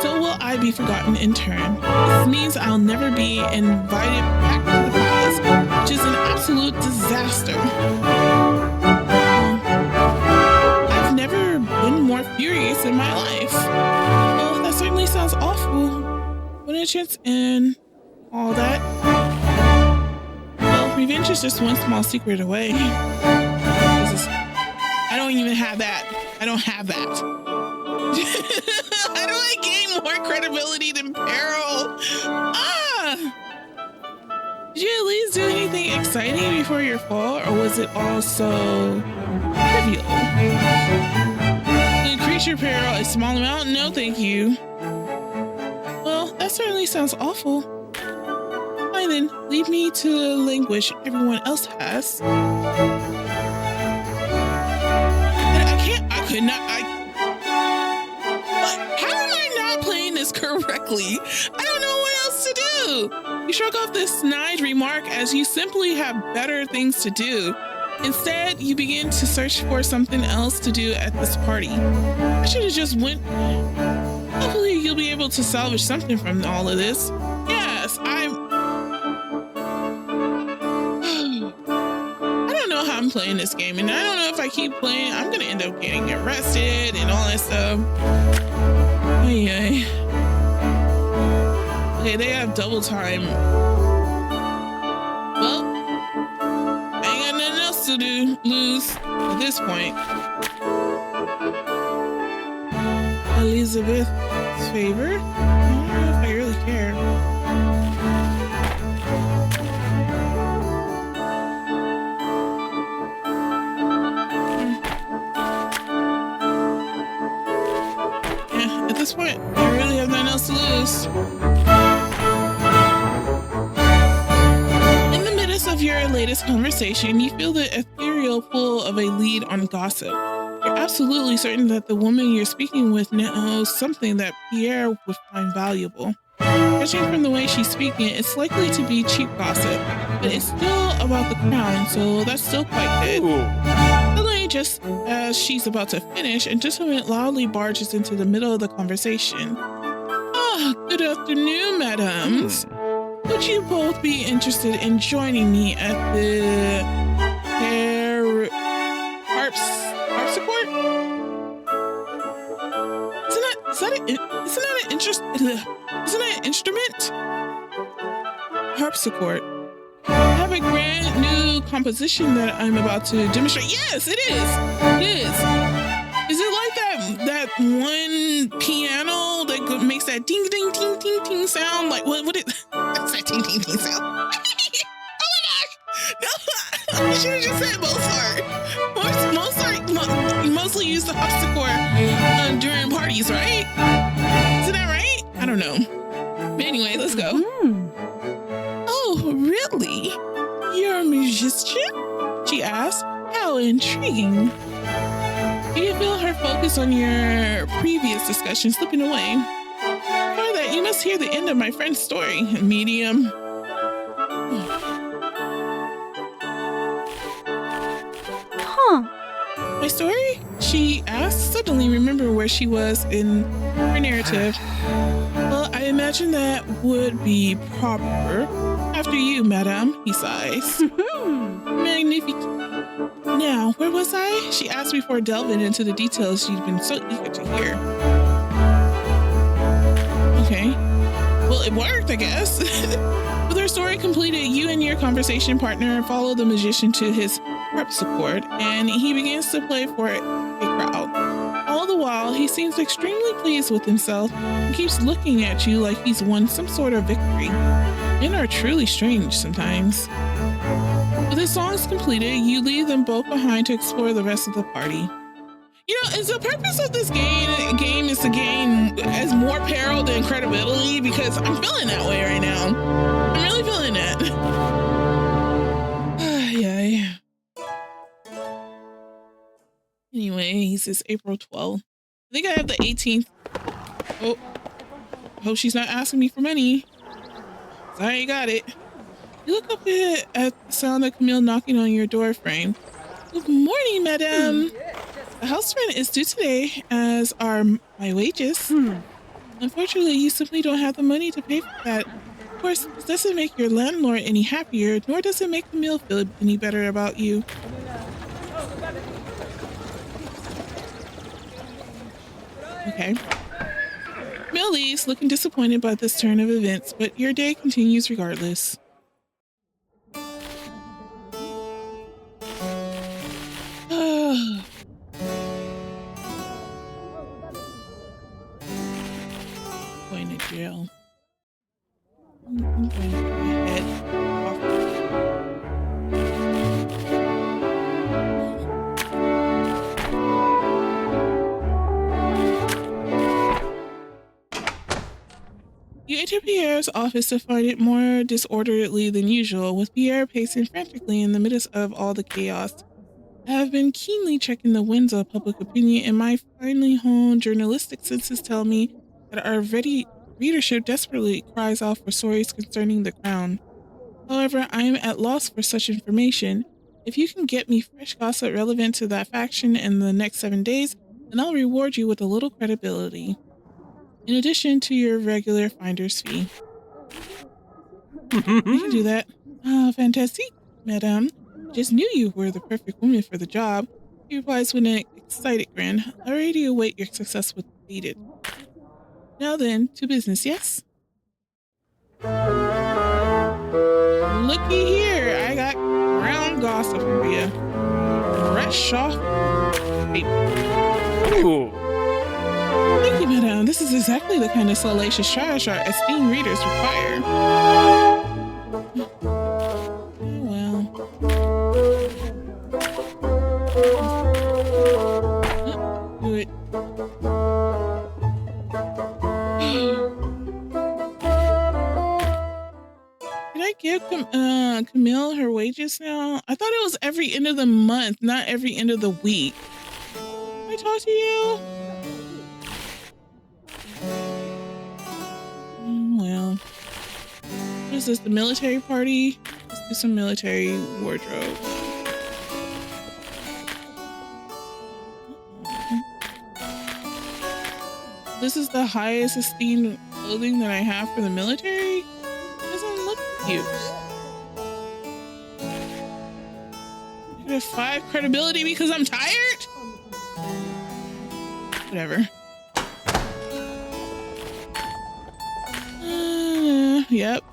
so will I be forgotten in turn. This means I'll never be invited back to the palace, which is an absolute disaster. I've never been more furious in my life. Well, that certainly sounds awful. What a chance and all that. Well, revenge is just one small secret away. I don't even have that. I don't have that. How do I gain more credibility than Peril? Ah! Did you at least do anything exciting before your fall, or was it all so trivial? To increase your peril a small amount? No, thank you. Well, that certainly sounds awful. Fine then, leave me to the languish everyone else has. How am I not playing this correctly? I don't know what else to do. You shrug off this snide remark as you simply have better things to do. Instead, you begin to search for something else to do at this party. I should have just went. Hopefully you'll be able to salvage something from all of this. Yes, I don't know how I'm playing this game, and I don't know if I keep playing, I'm gonna end up getting arrested and all that stuff. Ay. Okay, they have double time. Well, I ain't got nothing else to lose at this point. Elizabeth's favor? I don't know if I really care. At this point, I really have nothing else to lose. In the midst of your latest conversation, you feel the ethereal pull of a lead on gossip. You're absolutely certain that the woman you're speaking with knows something that Pierre would find valuable. Judging from the way she's speaking, it's likely to be cheap gossip, but it's still about the crown, so that's still quite good. Suddenly, just as she's about to finish, a gentleman loudly barges into the middle of the conversation. Ah, good afternoon, madams. Would you both be interested in joining me at the harpsichord? Isn't that an instrument? Harpsichord. I have a grand new composition that I'm about to demonstrate. Yes, it is. It is. Is it like that one piano that makes that ding ding ding ding ding sound? Like what's that ding ding ding sound? Oh my gosh! No, I should have just said Mozart. Mozart mostly used the harpsichord during parties, right? Isn't that right? I don't know. But anyway, let's go. Oh, really? You're a musician? She asked. How intriguing. You can feel her focus on your previous discussion slipping away. For that, you must hear the end of my friend's story, medium. Huh. My story? She asked, suddenly remember where she was in her narrative. Well, I imagine that would be proper. After you, madame, he sighs. Magnificent. Now, where was I? She asked before delving into the details she'd been so eager to hear. Okay. Well, it worked, I guess. With her story completed, you and your conversation partner follow the magician to his harpsichord, and he begins to play for a crowd. All the while, he seems extremely pleased with himself and keeps looking at you like he's won some sort of victory. Men are truly strange sometimes. With his songs completed, you leave them both behind to explore the rest of the party. You know, is the purpose of this game is to gain as more peril than credibility? Because I'm feeling that way right now. I'm really feeling that. Yeah. Anyways, it's April 12th. I think I have the 18th. Oh, hope she's not asking me for money. I already got it. You look up at the sound of Camille knocking on your door frame. Good morning, madame. The house rent is due today, as are my wages. Unfortunately, you simply don't have the money to pay for that. Of course, this doesn't make your landlord any happier, nor does it make Camille feel any better about you. Okay. Camille leaves, looking disappointed by this turn of events, but your day continues regardless. Going to jail. I'm going to put my head off. You enter Pierre's office to find it more disorderly than usual, with Pierre pacing frantically in the midst of all the chaos. I have been keenly checking the winds of public opinion, and my finely honed journalistic senses tell me that our readership desperately cries out for stories concerning the crown. However, I am at loss for such information. If you can get me fresh gossip relevant to that faction in the next 7 days, then I'll reward you with a little credibility, in addition to your regular finder's fee. We can do that. Ah, fantastique, madame. I just knew you were the perfect woman for the job. He replies with an excited grin. I already await your success with Dated. Now then, to business, yes? Looky here, I got ground gossip for you. Fresh off paper. Ooh. Thank you, madame. This is exactly the kind of salacious trash our esteemed readers require. Oh, well. Do it. Did I give Camille her wages now? I thought it was every end of the month, not every end of the week. Can I talk to you? Well, what is this, the military party? Let's do some military wardrobe. This is the highest esteemed clothing that I have for the military? It doesn't look cute. I get a 5 credibility because I'm tired? Whatever. Yep.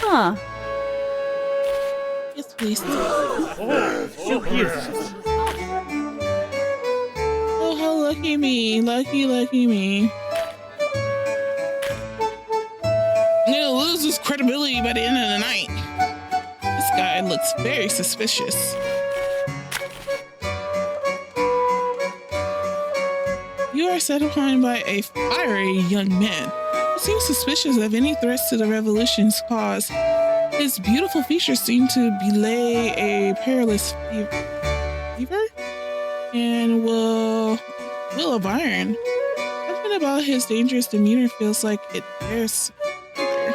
Huh. Yes, please. Oh, how lucky me. Lucky me. I'm gonna lose this credibility by the end of the night. This guy looks very suspicious. You are set upon by a fiery young man who seems suspicious of any threats to the revolution's cause. His beautiful features seem to belay a perilous fever and will of iron. Something about his dangerous demeanor feels like it bears further.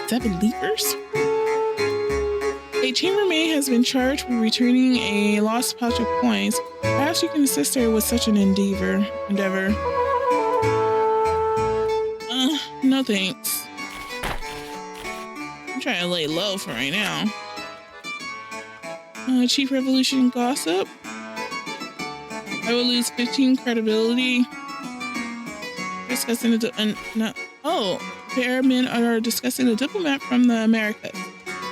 7 liters? A chambermaid has been charged with returning a lost pouch of coins. Perhaps you can assist her with such an endeavor. No thanks. I'm trying to lay low for right now. Chief Revolution gossip. I will lose 15 credibility. Discussing the airmen are discussing a diplomat from the Americas.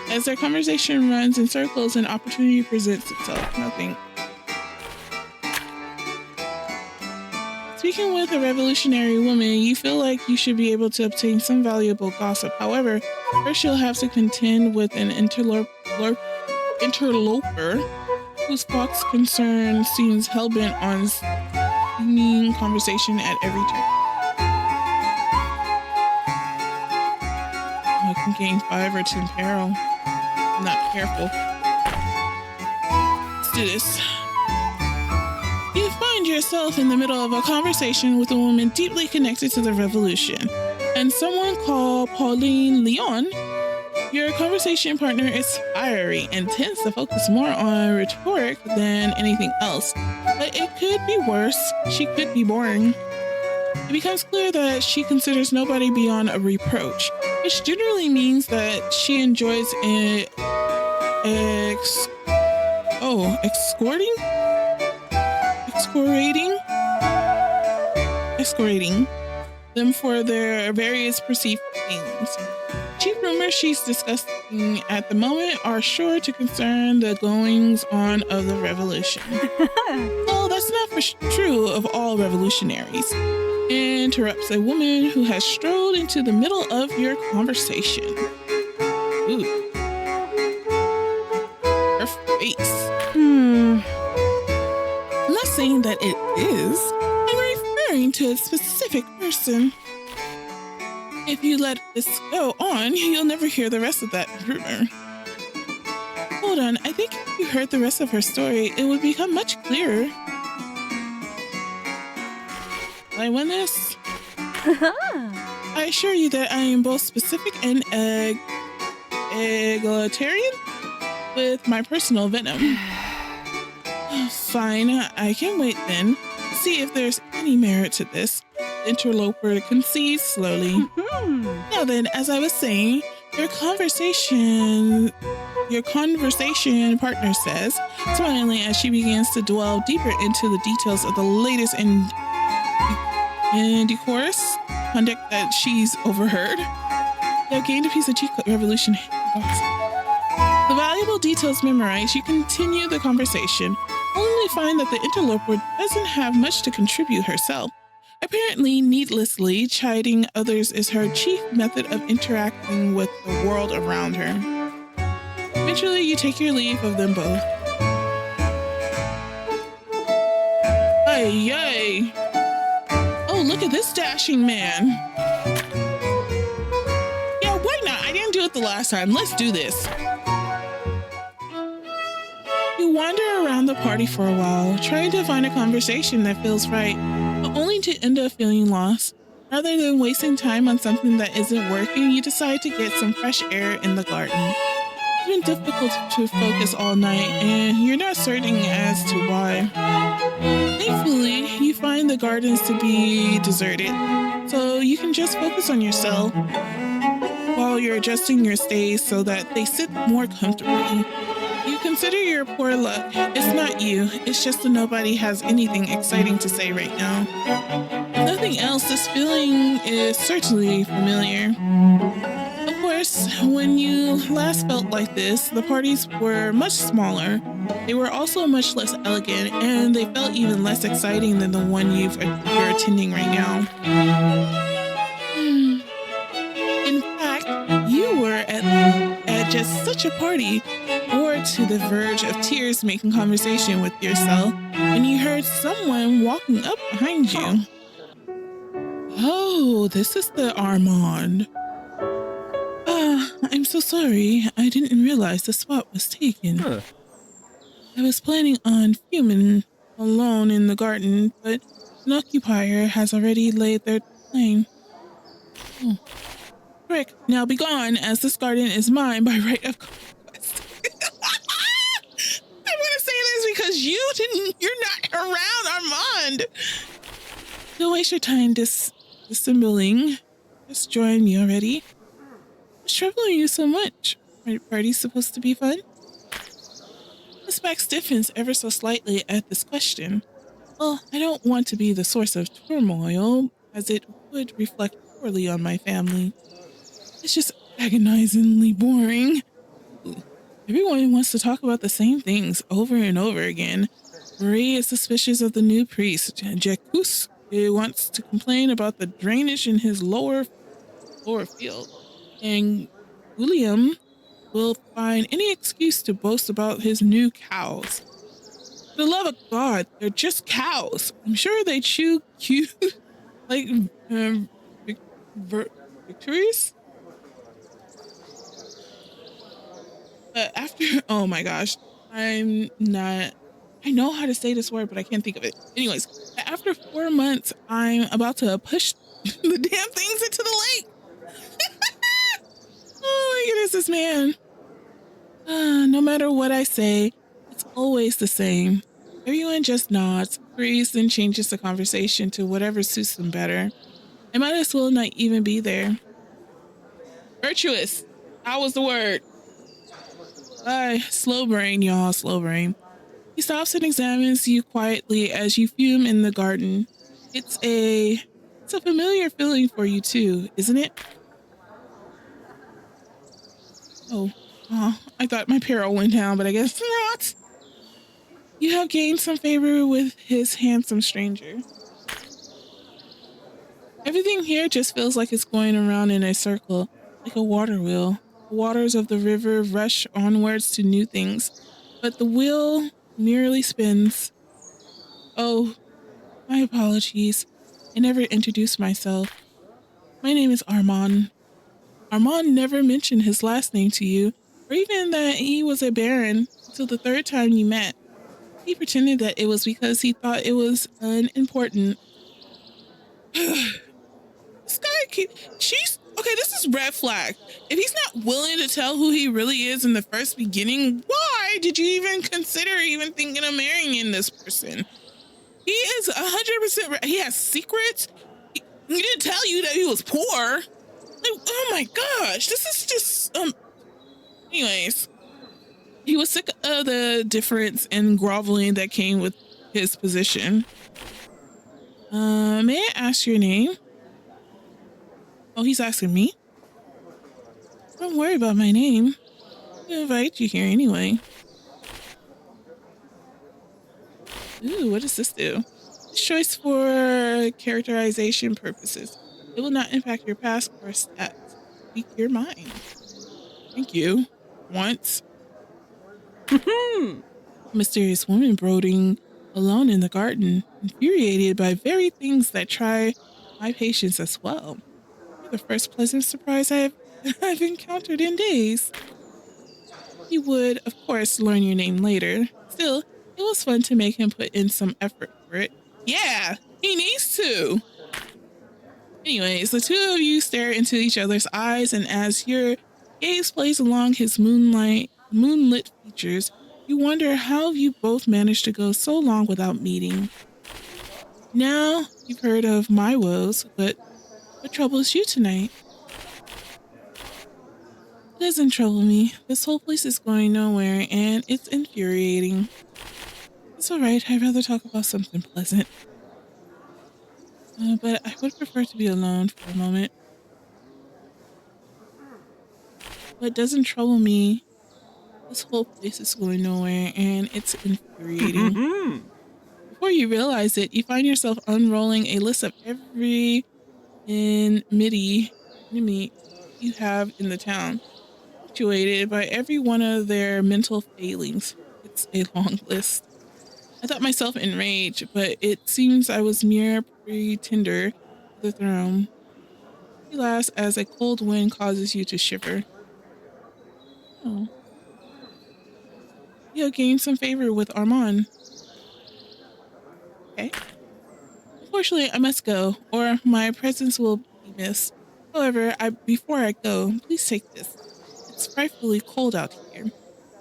As their conversation runs in circles, an opportunity presents itself. Nothing. Speaking with a revolutionary woman, you feel like you should be able to obtain some valuable gossip. However, first you'll have to contend with an interloper whose fox concern seems hellbent on steaming conversation at every turn. from getting 5 or 10 peril. I'm not careful. Let's do this. You find yourself in the middle of a conversation with a woman deeply connected to the revolution, and someone called Pauline Leon. Your conversation partner is fiery and tends to focus more on rhetoric than anything else, but it could be worse. She could be boring. It becomes clear that she considers nobody beyond a reproach, which generally means that she enjoys excoriating them for their various perceived things. Chief rumors she's discussing at the moment are sure to concern the goings-on of the revolution. Well, that's not true of all revolutionaries. Interrupts a woman who has strolled into the middle of your conversation. Ooh. Her face. I'm not saying that it is. I'm referring to a specific person. If you let this go on, you'll never hear the rest of that rumor. Hold on, I think if you heard the rest of her story, it would become much clearer. Will I win this? I assure you that I am both specific and egalitarian with my personal venom. Fine, I can wait then. See if there's any merit to this. Interloper concedes slowly. Now then, as I was saying, your conversation partner says, smiling as she begins to dwell deeper into the details of the latest indecorous conduct that she's overheard. You have gained a piece of cheap revolution. The valuable details memorized, you continue the conversation, only to find that the interloper doesn't have much to contribute herself. Apparently, needlessly chiding others is her chief method of interacting with the world around her. Eventually, you take your leave of them both. Ay. Oh, look at this dashing man. Yeah, why not? I didn't do it the last time. Let's do this. You wander around the party for a while, trying to find a conversation that feels right, but only to end up feeling lost. Rather than wasting time on something that isn't working, you decide to get some fresh air in the garden. It's been difficult to focus all night, and you're not certain as to why. Thankfully, you find the gardens to be deserted, so you can just focus on yourself while you're adjusting your stays so that they sit more comfortably. You consider your poor luck. It's not you. It's just that nobody has anything exciting to say right now. If nothing else, this feeling is certainly familiar. Of course, when you last felt like this, the parties were much smaller. They were also much less elegant, and they felt even less exciting than the one you're attending right now. In fact, you were at just such a party, or to the verge of tears making conversation with yourself, when you heard someone walking up behind you. Oh, this is the Armand. I'm so sorry. I didn't realize the spot was taken. I was planning on fuming alone in the garden, but an occupier has already laid their claim. Oh. Frick, now be gone, as this garden is mine by right of conquest. I'm gonna say this because you're not around, Armand. Don't waste your time dissembling. Just join me already. What's troubling you so much? Are your parties supposed to be fun? Miss back stiffens ever so slightly at this question. Well, I don't want to be the source of turmoil, as it would reflect poorly on my family. It's just agonizingly boring. Everyone wants to talk about the same things over and over again. Marie is suspicious of the new priest. Jacques wants to complain about the drainage in his lower field. And William will find any excuse to boast about his new cows. For the love of God, they're just cows. I'm sure they chew cute like victories. But after, oh my gosh, I'm not, I know how to say this word, but I can't think of it. Anyways, after 4 months, I'm about to push the damn things into the lake. Oh my goodness, this man. No matter what I say, it's always the same. Everyone just nods, agrees, then changes the conversation to whatever suits them better. I might as well not even be there. Virtuous. That was the word. Slow brain, y'all, slow brain. He stops and examines you quietly as you fume in the garden. It's a familiar feeling for you too, isn't it? Oh, I thought my peril went down, but I guess not. You have gained some favor with his handsome stranger. Everything here just feels like it's going around in a circle, like a water wheel. The waters of the river rush onwards to new things, but the wheel merely spins. Oh, my apologies. I never introduced myself. My name is Armand. Armand never mentioned his last name to you, or even that he was a baron until the third time you met. He pretended that it was because he thought it was unimportant. This guy, she's okay. This is red flag. If he's not willing to tell who he really is in the first beginning, why did you even consider even thinking of marrying this person? He is 100%. He has secrets. He didn't tell you that he was poor. Like, oh my gosh, this is just Anyways, he was sick of the difference in groveling that came with his position. May I ask your name? Oh, he's asking me? Don't worry about my name. I invite you here anyway. Ooh, what does this do? This choice for characterization purposes. It will not impact your past or stats. Speak your mind. Thank you. Once. Mysterious woman brooding alone in the garden, infuriated by very things that try my patience as well. You're the first pleasant surprise I've encountered in days. He would, of course, learn your name later. Still, it was fun to make him put in some effort for it. Yeah, he needs to. Anyways, the two of you stare into each other's eyes, and as your gaze plays along his moonlit features, you wonder how you both managed to go so long without meeting. Now you've heard of my woes, but what troubles you tonight? It doesn't trouble me. This whole place is going nowhere, and it's infuriating. It's alright, I'd rather talk about something pleasant. But I would prefer to be alone for a moment. What doesn't trouble me, this whole place is going nowhere, and it's infuriating. Before you realize it, you find yourself unrolling a list of every enemy you have in the town, punctuated by every one of their mental failings. It's a long list. I thought myself enraged, but it seems I was mere pretender to the throne. He laughs as a cold wind causes you to shiver. Oh. You have gained some favor with Armand. Okay. Unfortunately, I must go, or my presence will be missed. However, before I go, please take this. It's frightfully cold out here,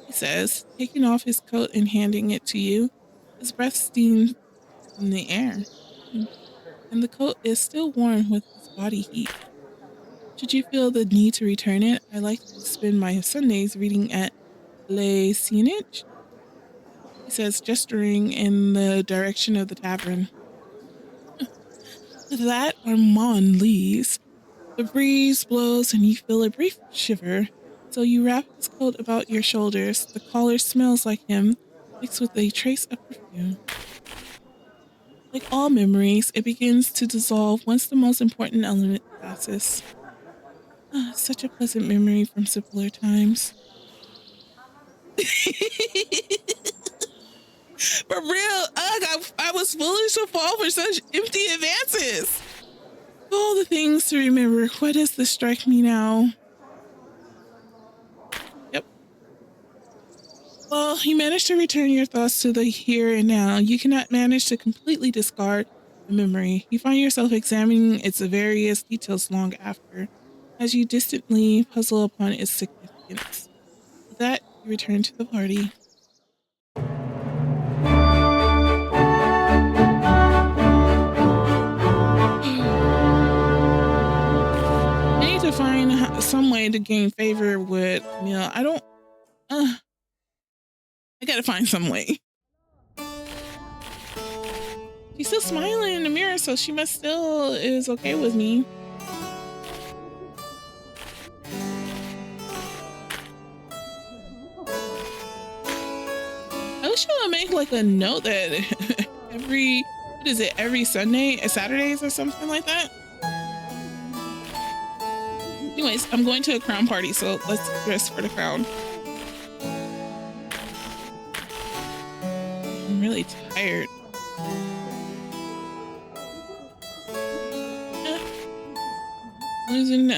he says, taking off his coat and handing it to you. His breath steams in the air, and the coat is still warm with his body heat. Should you feel the need to return it, I like to spend my Sundays reading at A Minuet, he says, gesturing in the direction of the tavern. With that, Armand leaves. The breeze blows and you feel a brief shiver, so you wrap his coat about your shoulders. The collar smells like him, mixed with a trace of perfume. Like all memories, it begins to dissolve once the most important element passes. Such a pleasant memory from simpler times. For real, I was foolish to fall for such empty advances. All the things to remember. Why does this strike me now? Yep. Well, you managed to return your thoughts to the here and now. You cannot manage to completely discard the memory. You find yourself examining its various details long after, as you distantly puzzle upon its significance. With that, you return to the party. I need to find some way to gain favor with Camille. I gotta find some way. She's still smiling in the mirror, so she must still is okay with me. I wish I would make like a note that every Saturdays or something like that. Anyways, I'm going to a crown party, so let's dress for the crown. I'm really tired. Losing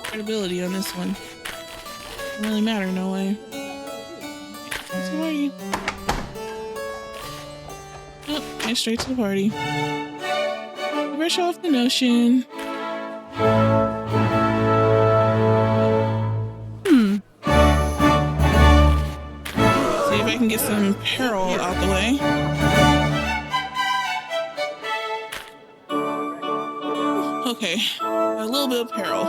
credibility on this one. Doesn't really matter, no way. Let's party. Oh, right straight to the party. Brush off the notion. See if I can get some peril out the way. Okay, a little bit of peril.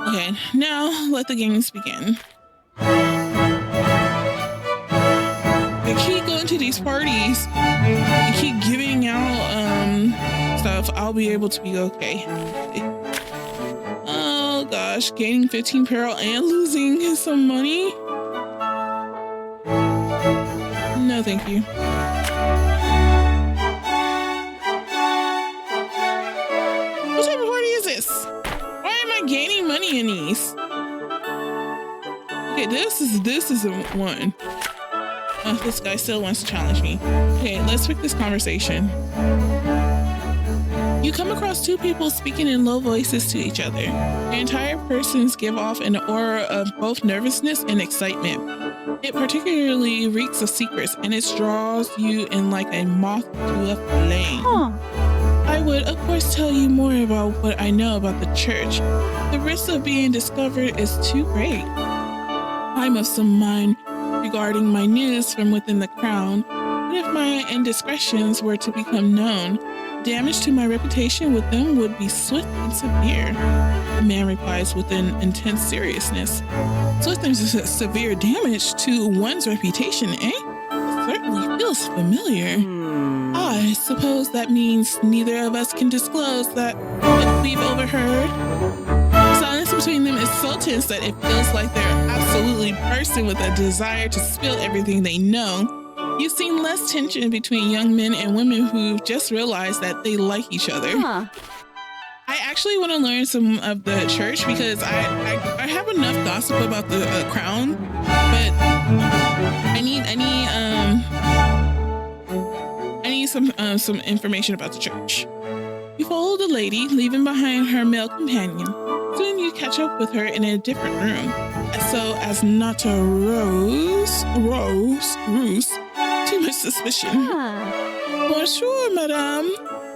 Okay, now let the games begin. I keep going to these parties. I keep giving out stuff. I'll be able to be okay. Oh gosh, gaining 15 peril and losing some money. No, thank you. What type of party is this? Why am I gaining money in these? Okay, this isn't one. Oh, this guy still wants to challenge me. Okay, let's pick this conversation. You come across two people speaking in low voices to each other. Their entire persons give off an aura of both nervousness and excitement. It particularly reeks of secrets, and it draws you in like a moth to a flame. I would, of course, tell you more about what I know about the church. The risk of being discovered is too great. I'm of some mind regarding my news from within the crown, but if my indiscretions were to become known, damage to my reputation with them would be swift and severe. The man replies with an intense seriousness. Swift and severe damage to one's reputation, eh? It certainly feels familiar. I suppose that means neither of us can disclose that what we've overheard. Silence between them is so tense that it feels like they're absolutely bursting with a desire to spill everything they know. You've seen less tension between young men and women who've just realized that they like each other. I actually want to learn some of the church because I have enough gossip about the crown, but I need some information about the church. You follow the lady, leaving behind her male companion. Soon you catch up with her in a different room, so as not to rouse too much suspicion. Bonjour, madame.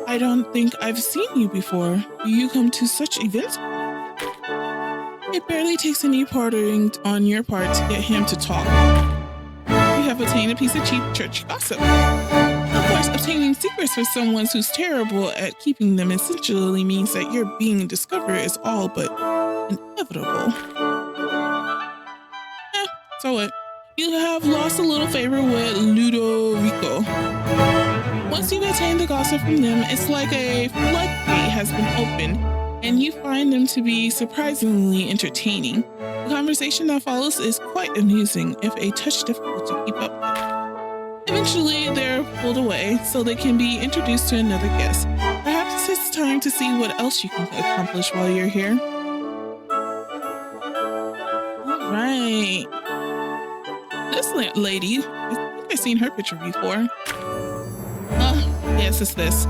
I don't think I've seen you before. Do you come to such events? It barely takes any partying on your part to get him to talk. You have obtained a piece of cheap church gossip. Of course, obtaining secrets from someone who's terrible at keeping them essentially means that your being discovered is all but inevitable. So what? You have lost a little favor with Ludovico. Once you've attained the gossip from them, it's like a floodgate has been opened, and you find them to be surprisingly entertaining. The conversation that follows is quite amusing, if a touch difficult to keep up with. Eventually, they're pulled away so they can be introduced to another guest. Perhaps it's time to see what else you can accomplish while you're here. All right. This lady, I think I've seen her picture before. Oh, yes, it's this.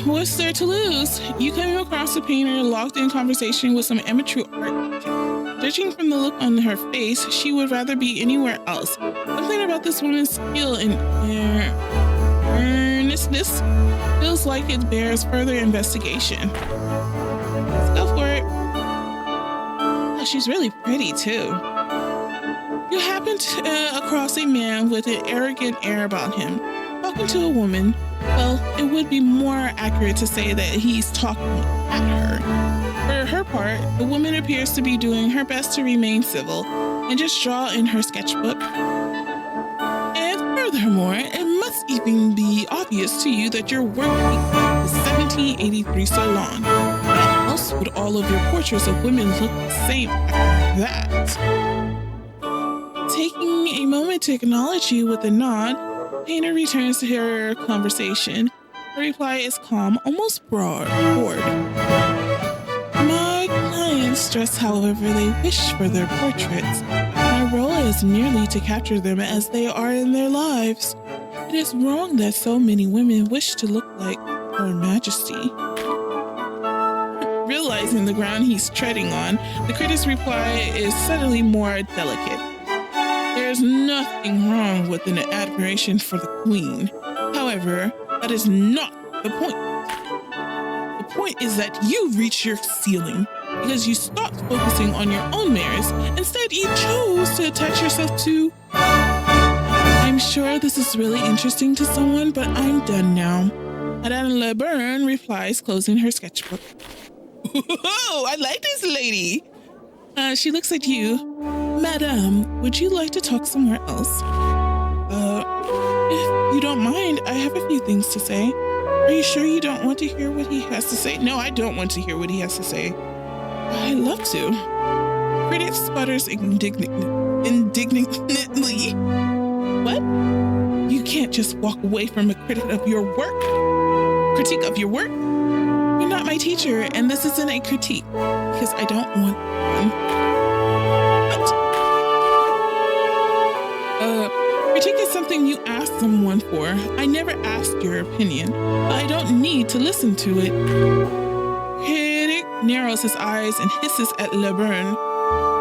What what's there to lose? You come across a painter locked in conversation with some amateur art. Judging from the look on her face, she would rather be anywhere else. Something about this woman's skill and earnestness feels like it bears further investigation. Let's go for it. Oh, she's really pretty too. You happen across a man with an arrogant air about him, talking to a woman. Well, it would be more accurate to say that he's talking at her. For her part, the woman appears to be doing her best to remain civil and just draw in her sketchbook. And furthermore, it must even be obvious to you that your work is 1783 so long. Why else would all of your portraits of women look the same after that? Taking a moment to acknowledge you with a nod, Painter returns to her conversation. Her reply is calm, almost bored. My clients dress however they wish for their portraits. My role is merely to capture them as they are in their lives. It is wrong that so many women wish to look like Her Majesty. Realizing the ground he's treading on, the critic's reply is suddenly more delicate. There's nothing wrong with an admiration for the Queen. However, that is not the point. The point is that you reach your ceiling because you stopped focusing on your own merits. Instead, you chose to attach yourself to... I'm sure this is really interesting to someone, but I'm done now. Madame Lebrun replies, closing her sketchbook. Whoa, I like this lady. She looks at you. Madame, would you like to talk somewhere else? If you don't mind, I have a few things to say. Are you sure you don't want to hear what he has to say? No, I don't want to hear what he has to say. I'd love to. Critic sputters indignantly. What? You can't just walk away from a critic of your work. Critique of your work? You're not my teacher, and this isn't a critique, because I don't want one. Critique is something you ask someone for. I never asked your opinion. I don't need to listen to it. Critic narrows his eyes and hisses at Lebrun.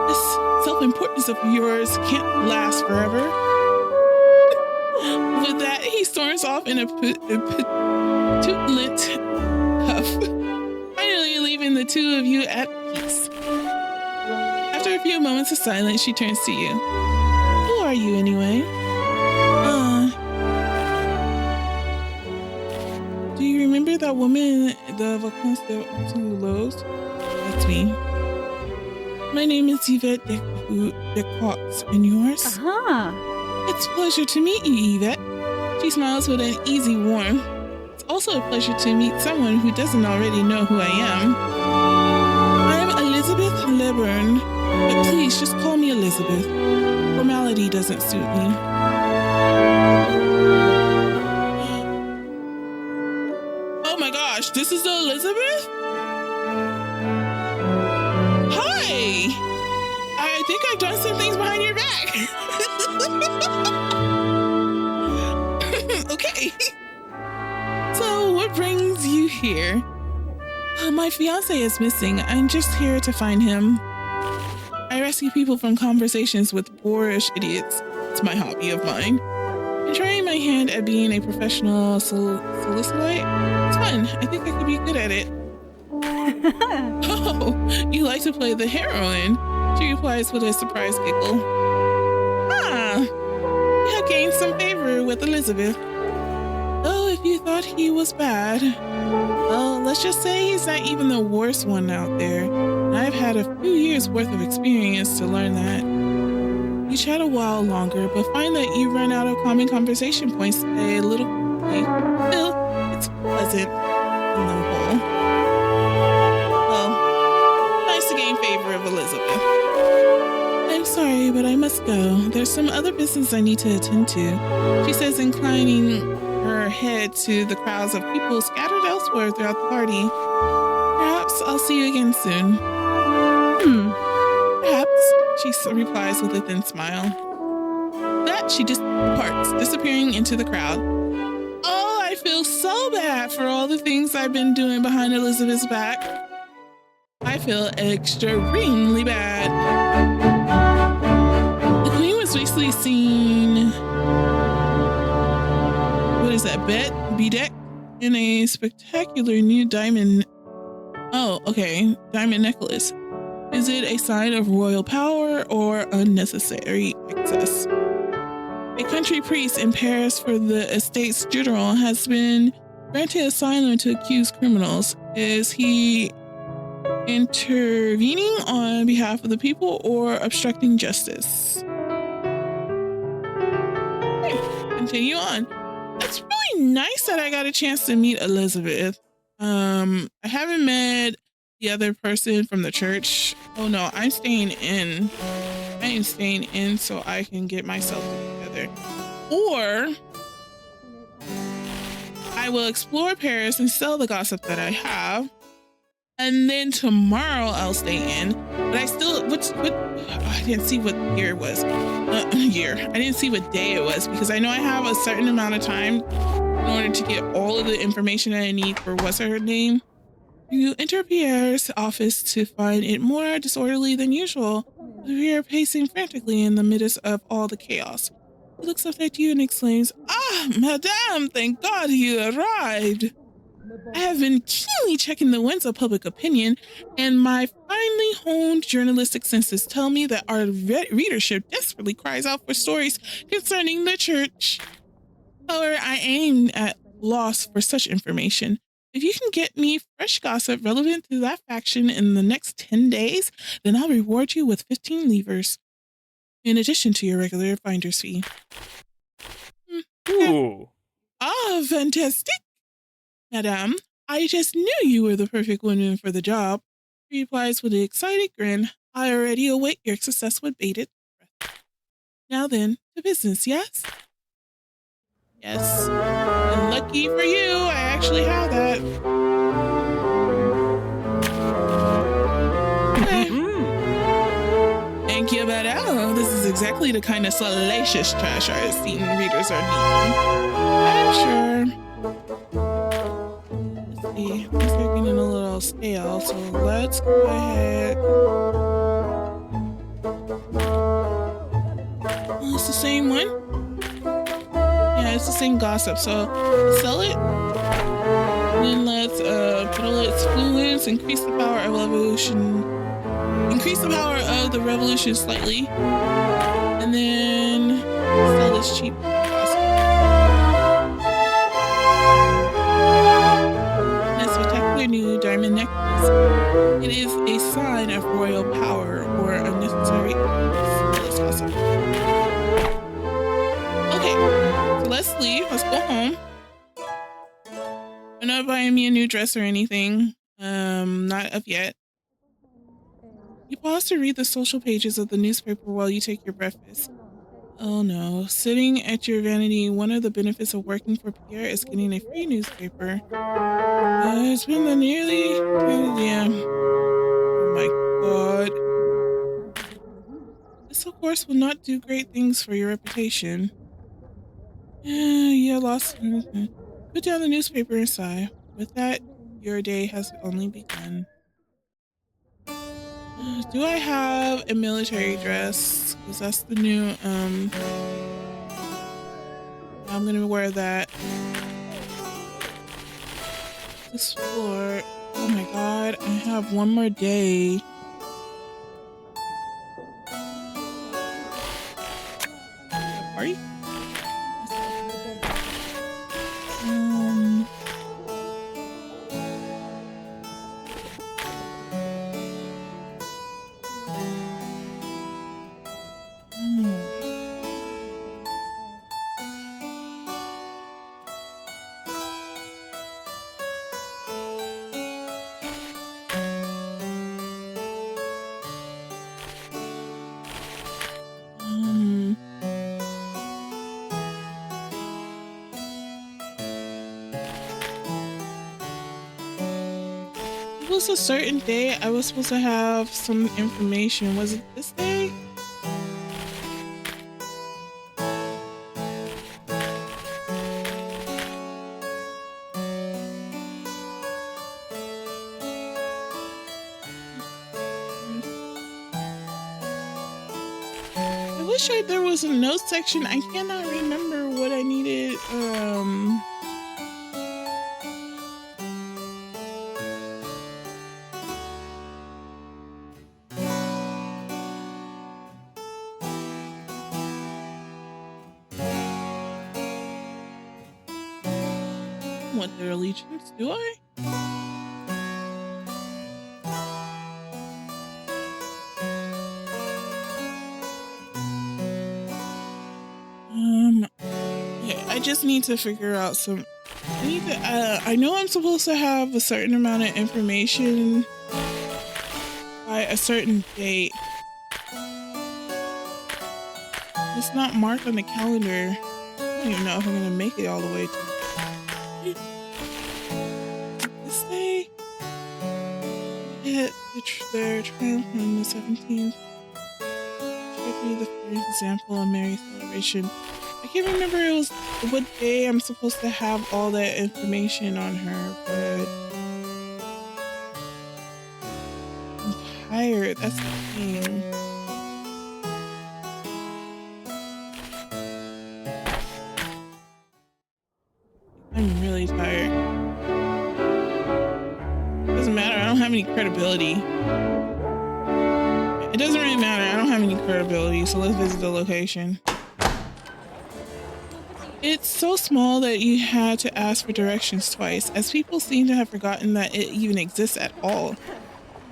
This self-importance of yours can't last forever. With that, he storms off in a petulant huff, finally leaving the two of you at peace. After a few moments of silence, she turns to you. Who are you anyway? Do you remember that woman in the Vacances de Toulouse? That's me. My name is Yvette Descots, and yours? Uh-huh. It's a pleasure to meet you, Yvette. She smiles with an easy warmth. It's also a pleasure to meet someone who doesn't already know who I am. I'm Elizabeth Lebrun, but please just call me Elizabeth. Formality doesn't suit me. Oh my gosh, this is Elizabeth? Hi! I think I've done some things behind your back. Okay. So, what brings you here? My fiancé is missing. I'm just here to find him. I rescue people from conversations with boorish idiots. It's my hobby of mine. I'm trying my hand at being a professional socialite. It's fun. I think I could be good at it. Oh, you like to play the heroine? She replies with a surprised giggle. Ah, you have gained some favor with Elizabeth. Oh, if you thought he was bad. Well, let's just say he's not even the worst one out there. And I've had a few years worth of experience to learn that. You chat a while longer, but find that you run out of common conversation points a little quickly. Still, it's pleasant on the whole. Well, nice to gain favor of Elizabeth. I'm sorry, but I must go. There's some other business I need to attend to, she says, inclining her head to the crowds of people scattered elsewhere throughout the party. Perhaps I'll see you again soon. Perhaps, she replies with a thin smile. That she departs, disappearing into the crowd. Oh, I feel so bad for all the things I've been doing behind Elizabeth's back. I feel extremely bad. The queen was recently seen, what is that, bedecked in a spectacular new diamond, diamond necklace. Is it a sign of royal power or unnecessary excess? A country priest in Paris for the Estates General has been granted asylum to accuse criminals. Is he intervening on behalf of the people or obstructing justice? Okay, continue on. It's really nice that I got a chance to meet Elizabeth. I haven't met the other person from the church. Oh no, I'm staying in. I am staying in so I can get myself together. Or I will explore Paris and sell the gossip that I have. And then tomorrow I'll stay in. But I still, I didn't see what year it was. I didn't see what day it was because I know I have a certain amount of time in order to get all of the information that I need for what's her name. You enter Pierre's office to find it more disorderly than usual. Pierre pacing frantically in the midst of all the chaos. He looks up at you and exclaims, "Ah, madame, thank God you arrived. I have been keenly checking the winds of public opinion, and my finely honed journalistic senses tell me that our readership desperately cries out for stories concerning the church. However, I aim at loss for such information. If you can get me fresh gossip relevant to that faction in the next 10 days, then I'll reward you with 15 livres, in addition to your regular finder's fee." Ooh. Ah, fantastic. Madame, I just knew you were the perfect woman for the job. He replies with an excited grin. I already await your success with bated breath. Now then, to business, yes? Yes. And lucky for you, I actually have that. Okay. Thank you, madame. This is exactly the kind of salacious trash our esteemed readers are needing. I'm sure. Let's see. These are getting a little stale, so let's go ahead. Oh, it's the same one? Yeah, it's the same gossip. So sell it. And then let's put all its fluence, increase the power of revolution. Increase the power of the revolution slightly. And then sell this cheap gossip. This spectacular new diamond necklace. It is a sign of royal power or unnecessary gossip. Okay, so let's leave. Let's go home. I'm not buying me a new dress or anything. Not up yet. You pause to read the social pages of the newspaper while you take your breakfast. Oh no, sitting at your vanity, one of the benefits of working for Pierre is getting a free newspaper. It's been the nearly... Yeah. Oh my god. This, of course, will not do great things for your reputation. Yeah, lost... Put down the newspaper and sigh. With that, your day has only begun. Do I have a military dress? Because that's the new, I'm gonna wear that. This floor. Oh my god, I have one more day. Party? It was a certain day I was supposed to have some information. Was it this day? wish there was a notes section. I cannot remember what I needed. What their allegiance, do I? Yeah, I just need to figure out some. I need to. I know I'm supposed to have a certain amount of information by a certain date. It's not marked on the calendar. I don't even know if I'm gonna make it all the way to this day. Hit their triumph on the 17th. Should be the first example of Mary's celebration. I can't remember what day I'm supposed to have all that information on her, but I'm tired. That's the thing. I'm really tired. Doesn't matter. I don't have any credibility. It doesn't really matter. I don't have any credibility, so let's visit the location. It's so small that you had to ask for directions twice, as people seem to have forgotten that it even exists at all.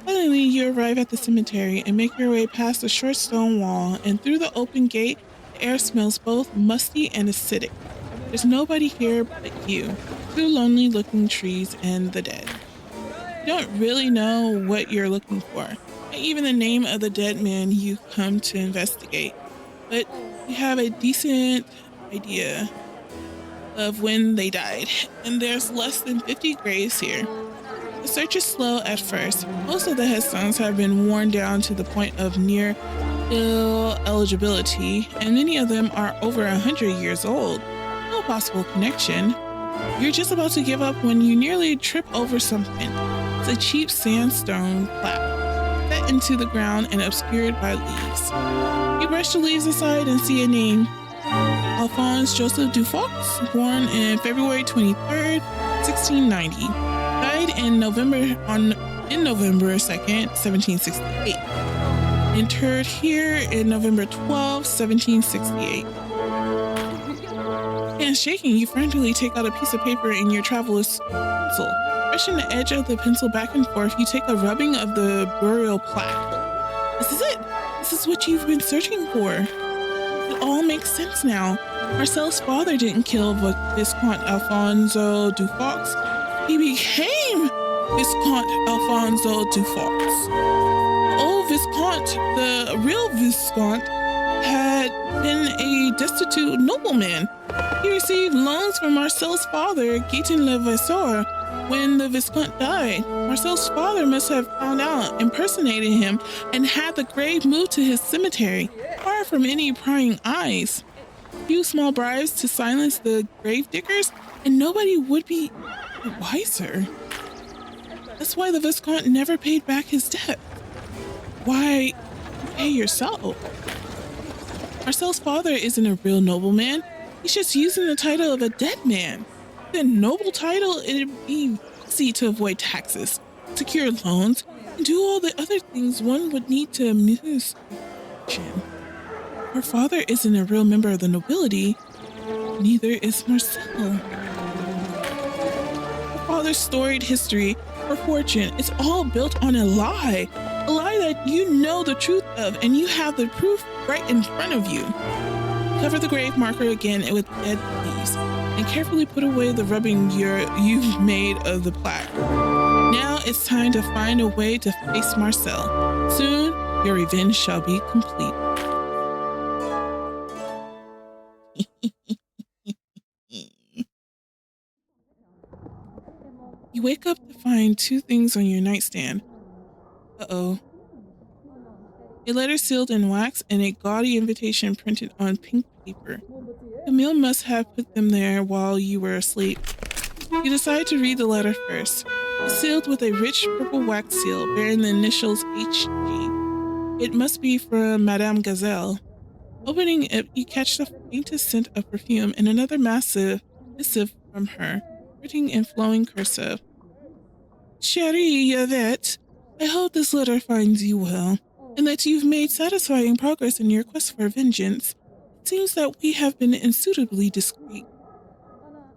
Finally, you arrive at the cemetery and make your way past the short stone wall, and through the open gate, the air smells both musty and acidic. There's nobody here but you, two lonely-looking trees, and the dead. You don't really know what you're looking for, not even the name of the dead man you come to investigate, but you have a decent idea of when they died, and there's less than 50 graves here. The search is slow at first. Most of the headstones have been worn down to the point of near eligibility, and many of them are over 100 years old. No possible connection. You're just about to give up when you nearly trip over something. It's a cheap sandstone plaque, set into the ground and obscured by leaves. You brush the leaves aside and see a name. Alphonse Joseph Dufox, born in February 23rd, 1690. Died in November 2nd, 1768. Interred here in November 12th, 1768. Hands shaking, you frantically take out a piece of paper in your traveler's pencil. Brushing the edge of the pencil back and forth, you take a rubbing of the burial plaque. This is it! This is what you've been searching for. It all makes sense now. Marcel's father didn't kill Viscount Alfonso Dufox. He became Viscount Alfonso Dufox. The old Viscount, the real Viscount, had been a destitute nobleman. He received loans from Marcel's father, Gaetan Le Vasseur, when the Viscount died. Marcel's father must have found out, impersonated him, and had the grave moved to his cemetery, far from any prying eyes. A few small bribes to silence the grave diggers, and nobody would be wiser. That's why the Viscount never paid back his debt. Why pay yourself? Marcel's father isn't a real nobleman. He's just using the title of a dead man. The noble title, it'd be easy to avoid taxes, secure loans, and do all the other things one would need to amuse. Her father isn't a real member of the nobility. Neither is Marcel. Her father's storied history, her fortune, it's all built on a lie that you know the truth of, and you have the proof right in front of you. Cover the grave marker again with dead leaves, and carefully put away the rubbing you've made of the plaque. Now it's time to find a way to face Marcel. Soon, your revenge shall be complete. You wake up to find two things on your nightstand. Uh-oh. A letter sealed in wax and a gaudy invitation printed on pink paper. Camille must have put them there while you were asleep. You decide to read the letter first. It's sealed with a rich purple wax seal bearing the initials HG. It must be from Madame Gazelle. Opening it, you catch the faintest scent of perfume and another massive missive from her, written in flowing cursive. Cherie Yvette, I hope this letter finds you well, and that you've made satisfying progress in your quest for vengeance. It seems that we have been unsuitably discreet,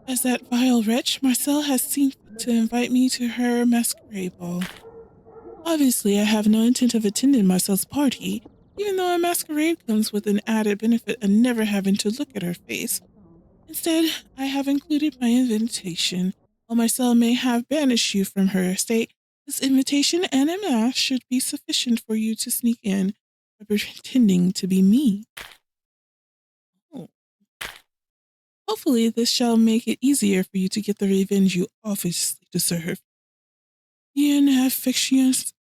as that vile wretch Marcel has seen fit to invite me to her masquerade ball. Obviously, I have no intent of attending Marcel's party, even though a masquerade comes with an added benefit of never having to look at her face. Instead, I have included my invitation. While Marcel may have banished you from her estate, this invitation and a mask should be sufficient for you to sneak in by pretending to be me. Oh. Hopefully, this shall make it easier for you to get the revenge you obviously deserve. Bien affectuousement?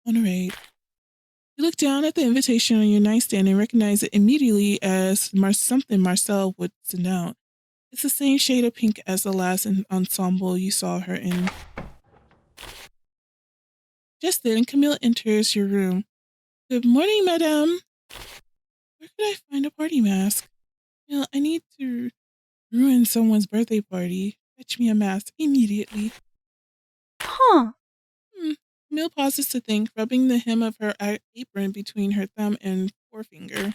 Honorade. You look down at the invitation on your nightstand and recognize it immediately as something Marcel would send out. It's the same shade of pink as the last ensemble you saw her in. Just then, Camille enters your room. Good morning, madame. Where could I find a party mask? Camille, I need to ruin someone's birthday party. Fetch me a mask immediately. Huh. Camille pauses to think, rubbing the hem of her apron between her thumb and forefinger.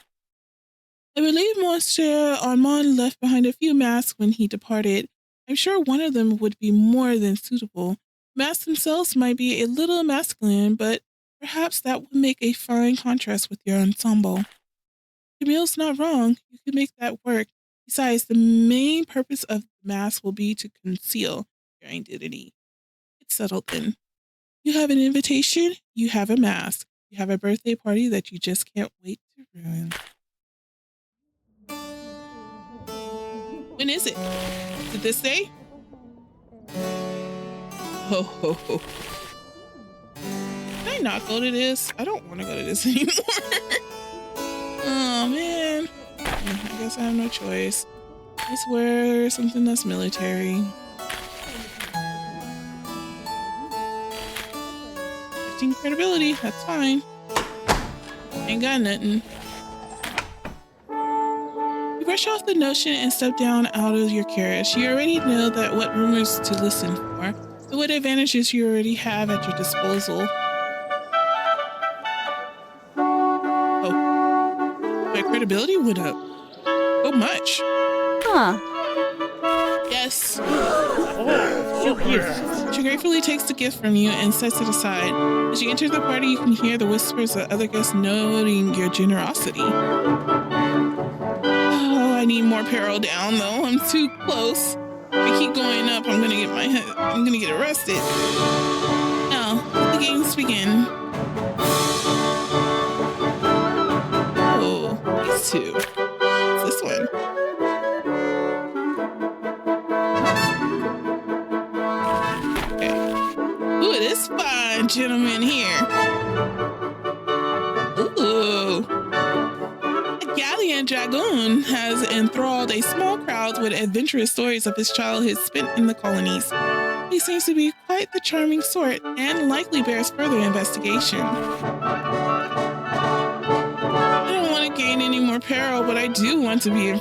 I believe Monsieur Armand left behind a few masks when he departed. I'm sure one of them would be more than suitable. Masks themselves might be a little masculine, but perhaps that would make a fine contrast with your ensemble. Camille's not wrong. You could make that work. Besides, the main purpose of the mask will be to conceal your identity. It's settled then. You have an invitation, you have a mask. You have a birthday party that you just can't wait to ruin. When is it? Is it this day? Ho, ho, ho. Can I not go to this? I don't want to go to this anymore. Oh, man. I guess I have no choice. Let's wear something that's military. Credibility, that's fine. Ain't got nothing. You brush off the notion and step down out of your carriage. You already know that what rumors to listen for, and what advantages you already have at your disposal. Oh, my credibility went up. So much. Huh. Yes. She gratefully takes the gift from you and sets it aside. As you enter the party, you can hear the whispers of other guests noting your generosity. Oh, I need more peril down though. I'm too close. If I keep going up, I'm gonna get arrested. Now, let the games begin. Oh, these two. What's this one? This fine gentleman here. Ooh. A gallant dragoon has enthralled a small crowd with adventurous stories of his childhood spent in the colonies. He seems to be quite the charming sort and likely bears further investigation. I don't want to gain any more peril, but I do want to be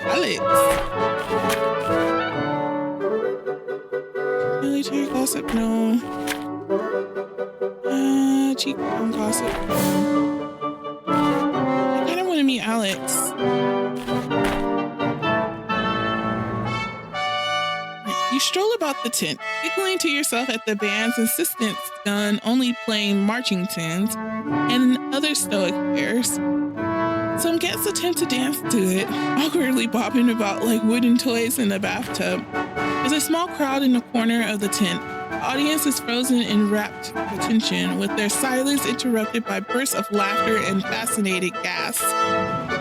Alex. Military gossip, no. Cheekbone gossip, no. I kind of want to meet Alex. You stroll about the tent, giggling to yourself at the band's insistence on only playing marching tunes and other stoic airs. Some guests attempt to dance to it, awkwardly bobbing about like wooden toys in a bathtub. There's a small crowd in the corner of the tent. The audience is frozen in rapt attention, with their silence interrupted by bursts of laughter and fascinated gasps.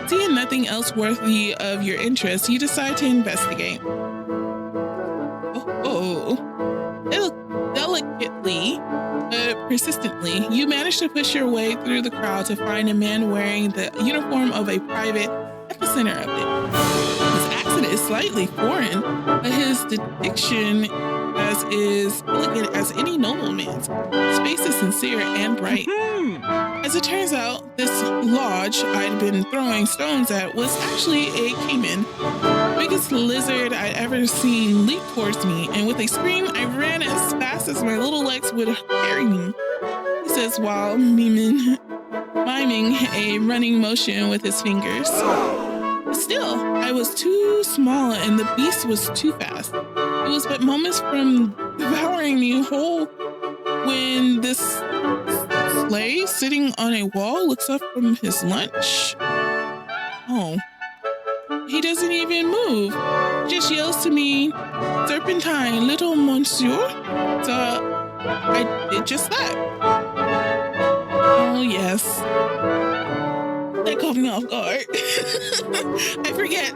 Seeing nothing else worthy of your interest, you decide to investigate. Delicately, but persistently, you manage to push your way through the crowd to find a man wearing the uniform of a private at the center of it. His accent is slightly foreign, but his diction as as elegant as any nobleman's. His face is sincere and bright. As it turns out, this lodge I'd been throwing stones at was actually a caiman. The biggest lizard I'd ever seen leaped towards me, and with a scream, I ran as fast as my little legs would carry me. He says while miming a running motion with his fingers. Still, I was too small and the beast was too fast. It was but moments from devouring me whole when this slave sitting on a wall looks up from his lunch. Oh, he doesn't even move. He just yells to me, "Serpentine, little monsieur." So I did just that. Oh, yes. That caught me off guard. I forget.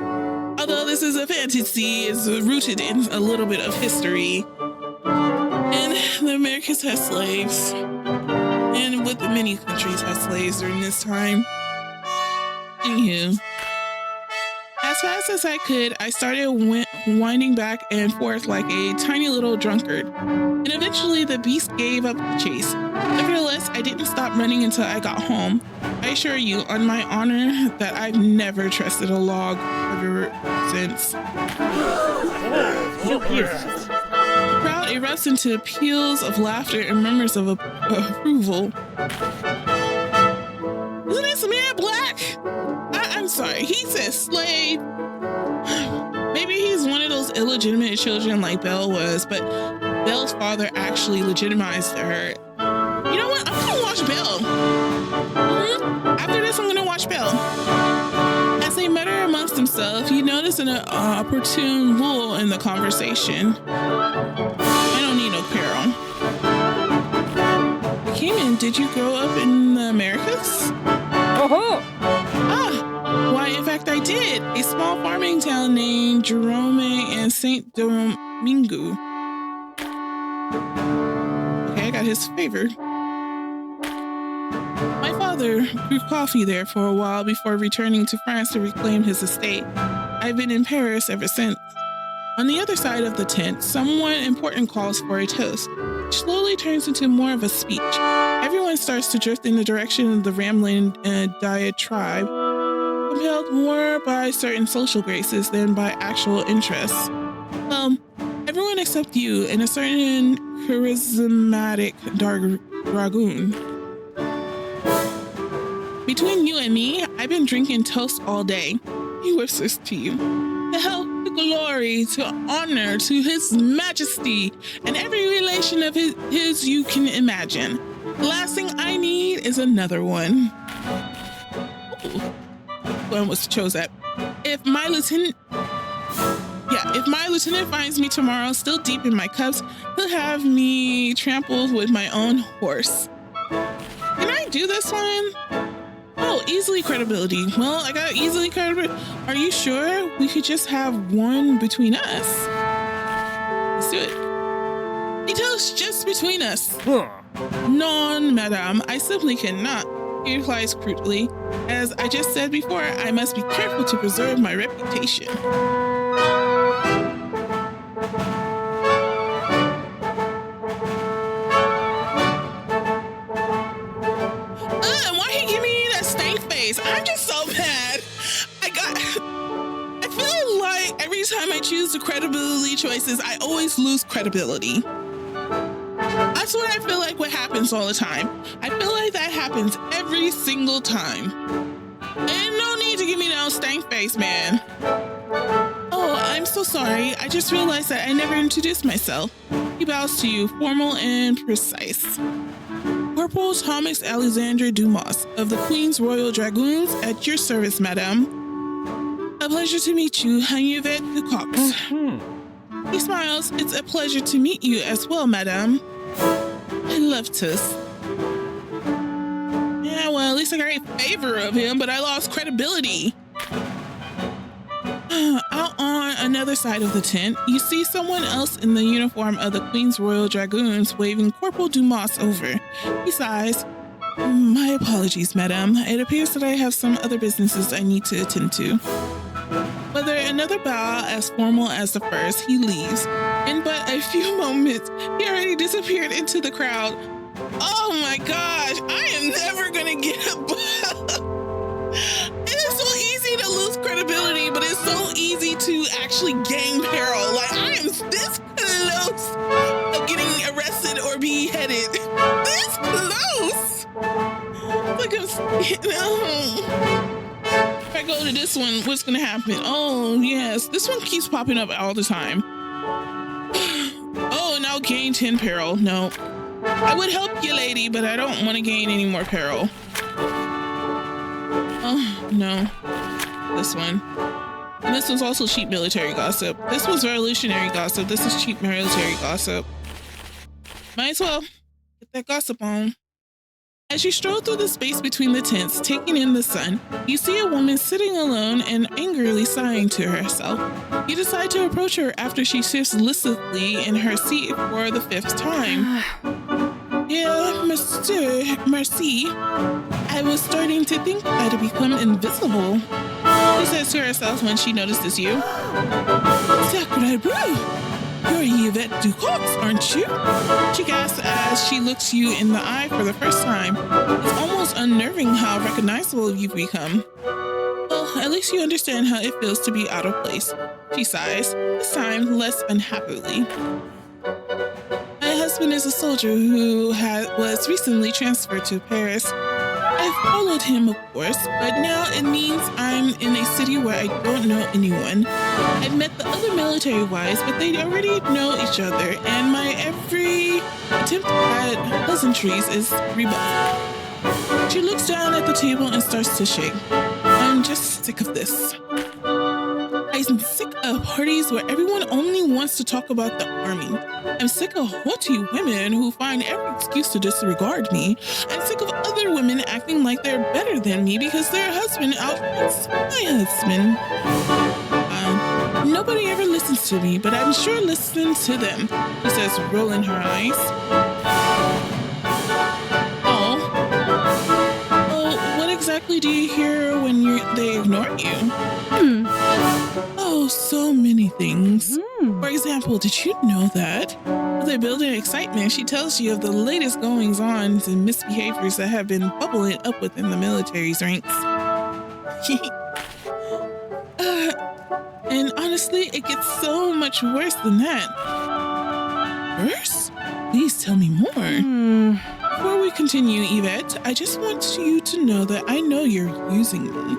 Although this is a fantasy, it's rooted in a little bit of history. And the Americas had slaves. And with many countries had slaves during this time. Anywho. As fast as I could, I started winding back and forth like a tiny little drunkard. And eventually the beast gave up the chase. Nevertheless, I didn't stop running until I got home. I assure you, on my honor, that I've never trusted a log ever since. The crowd erupts into peals of laughter and murmurs of approval. Isn't this man black? I'm sorry, he said slave. Maybe he's one of those illegitimate children like Belle was, but Belle's father actually legitimized her. You know what? I'm gonna watch Belle. After this, I'm gonna watch Belle. As they mutter amongst themselves, you notice an opportune lull in the conversation. I don't need no Carol. Cayman, did you grow up in the Americas? Oh-ho! Why, in fact, I did. A small farming town named Jerome and Saint Domingo. Okay, I got his favor. My father grew coffee there for a while before returning to France to reclaim his estate. I've been in Paris ever since. On the other side of the tent, someone important calls for a toast, which slowly turns into more of a speech. Everyone starts to drift in the direction of the rambling diatribe, compelled more by certain social graces than by actual interests. Well, everyone except you and a certain charismatic dragoon. Between you and me, I've been drinking toast all day. He whispers to you. To health, to glory, to honor, to his majesty, and every relation of his you can imagine. The last thing I need is another one. Ooh. One was chosen. If my lieutenant finds me tomorrow still deep in my cups, he'll have me trampled with my own horse. Can I do this one? Oh, easily credibility. Well, I got easily credibility. Are you sure we could just have one between us? Let's do it. A toast just between us. Non, madame, I simply cannot. He replies crudely. As I just said before, I must be careful to preserve my reputation. Why he give me that stank face? I'm just so mad. I feel like every time I choose the credibility choices, I always lose credibility. That's what I feel like what happens all the time. I feel like that happens every single time. And no need to give me no stank face, man. Oh, I'm so sorry. I just realized that I never introduced myself. He bows to you, formal and precise. Corporal Thomas Alexander Dumas of the Queen's Royal Dragoons at your service, madame. A pleasure to meet you, Untrustworthy de Cox. He smiles. It's a pleasure to meet you as well, madame. I love toast. Yeah, well, at least I got a favor of him, but I lost credibility. Out on another side of the tent, you see someone else in the uniform of the Queen's Royal Dragoons waving Corporal Dumas over. He sighs. My apologies, madame. It appears that I have some other businesses I need to attend to. Whether another bow as formal as the first, he leaves. In but a few moments, he already disappeared into the crowd. Oh my gosh, I am never gonna get a bow. It is so easy to lose credibility, but it's so easy to actually gain peril. Like, I am this close of getting arrested or beheaded. This close. Like, if I go to this one, what's gonna happen? Oh yes, this one keeps popping up all the time. Oh, now gain 10 peril. No, I would help you, lady, but I don't want to gain any more peril. Oh no, this one. And this was also cheap military gossip. This was revolutionary gossip. This is cheap military gossip. Might as well get that gossip on. As you stroll through the space between the tents, taking in the sun, you see a woman sitting alone and angrily sighing to herself. You decide to approach her after she sits listlessly in her seat for the 5th time. Yeah, Monsieur, merci. I was starting to think I'd become invisible, she says to herself when she notices you. Sacre bleu! You're Yvette Ducox, aren't you? She gasps as she looks you in the eye for the first time. It's almost unnerving how recognizable you've become. Well, at least you understand how it feels to be out of place. She sighs, this time less unhappily. My husband is a soldier who was recently transferred to Paris. I've followed him, of course, but now it means I'm in a city where I don't know anyone. I've met the other military wives, but they already know each other, and my every attempt at pleasantries is rebuffed. She looks down at the table and starts to shake. I'm just sick of this. I'm sick of parties where everyone only wants to talk about the army. I'm sick of haughty women who find every excuse to disregard me. I'm sick of other women acting like they're better than me because their husband outfits my husband. Nobody ever listens to me, but I'm sure listening to them, she says, rolling her eyes. Oh, what exactly do you hear when they ignore you? Oh, so many things. For example, did you know that? With a building excitement, she tells you of the latest goings-on and misbehaviors that have been bubbling up within the military's ranks. And honestly, it gets so much worse than that. Worse? Please tell me more. Before we continue, Yvette, I just want you to know that I know you're using me.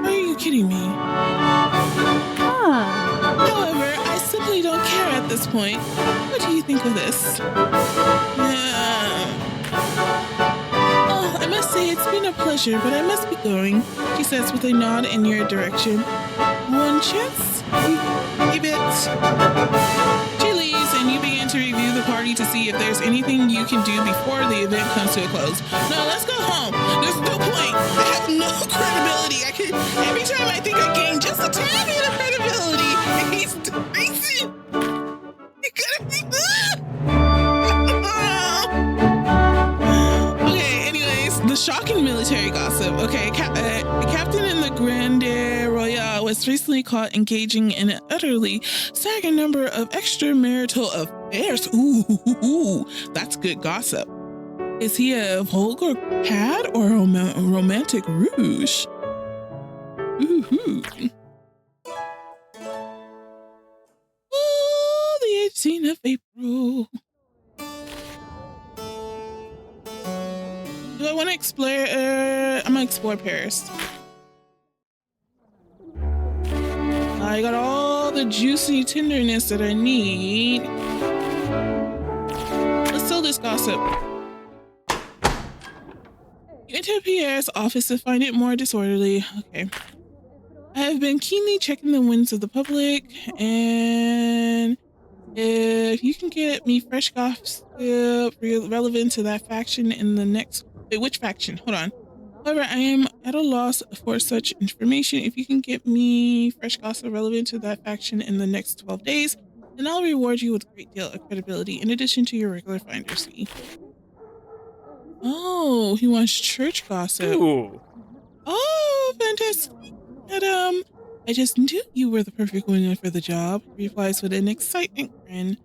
Are you kidding me? However, I simply don't care at this point. What do you think of this? Oh, I must say it's been a pleasure, but I must be going, she says with a nod in your direction. One chance? Yvette. She leaves and you begin to review the party to see if there's anything you can do before the event comes to a close. No, let's go home. There's no point. I have no credibility. Every time I think I gain just a tad bit of credibility, and he's decreasing. You gotta be. Okay, anyways, the shocking military gossip. Okay, a captain in the Grande Royale was recently caught engaging in an utterly staggering number of extramarital affairs. Ooh, that's good gossip. Is he a vulgar cad or a romantic rouge? Ooh, the 18th of April. Do I want to explore? I'm gonna explore Paris. I got all the juicy tenderness that I need. Let's sell this gossip. You enter Pierre's office to find it more disorderly. Okay. I have been keenly checking the winds of the public, and if you can get me fresh gossip relevant to that faction in the next... Wait, which faction? Hold on. However, I am at a loss for such information. If you can get me fresh gossip relevant to that faction in the next 12 days, then I'll reward you with a great deal of credibility in addition to your regular finder's fee. Oh, he wants church gossip. Ooh. Oh, fantastic, madam. I just knew you were the perfect winner for the job, he replies with an exciting grin.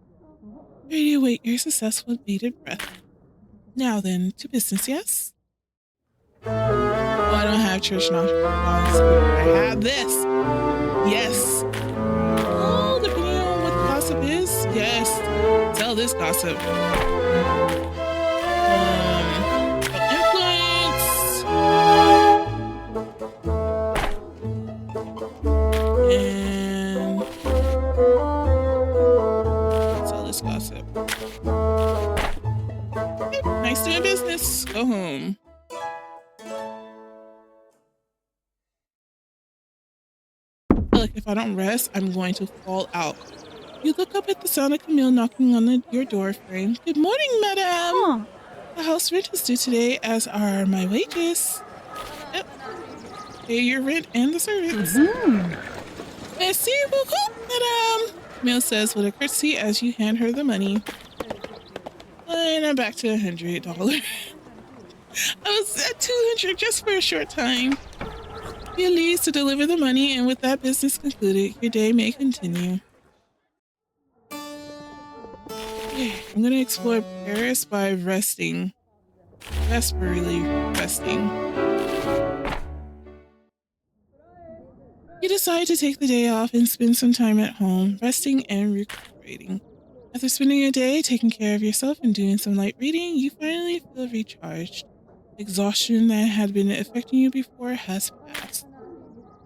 Ready to await your successful bated breath. Now then, to business, yes? Oh, I don't have church now. I have this. Yes. Oh, depending on what the gossip is, yes. Tell this gossip. Influence. And tell this gossip. Okay, nice doing business. Go home. I feel like if I don't rest, I'm going to fall out. You look up at the sound of Camille knocking on your door frame. Good morning, madam. Huh. The house rent is due today, as are my wages. Yep. Pay your rent and the servants. Merci beaucoup, madam. Camille says with a curtsy as you hand her the money. And I'm back to $100. I was at 200 just for a short time. He leaves to deliver the money, and with that business concluded, your day may continue. Okay, I'm gonna explore Paris by resting. Desperately resting. You decide to take the day off and spend some time at home, resting and recuperating. After spending a day taking care of yourself and doing some light reading, you finally feel recharged. Exhaustion that had been affecting you before has passed.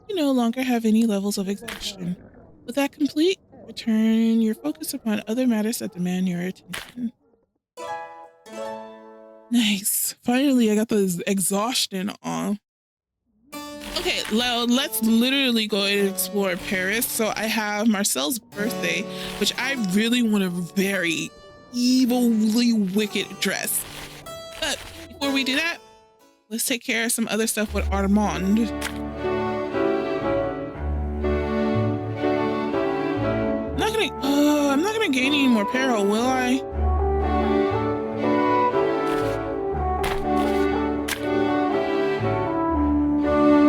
You no longer have any levels of exhaustion. With that complete, return your focus upon other matters that demand your attention. Nice. Finally, I got the exhaustion on. Okay, let's literally go and explore Paris. So I have Marcel's birthday, which I really want a very evilly wicked dress. But before we do that, let's take care of some other stuff with Armand. I'm not gonna gain any more peril, will I?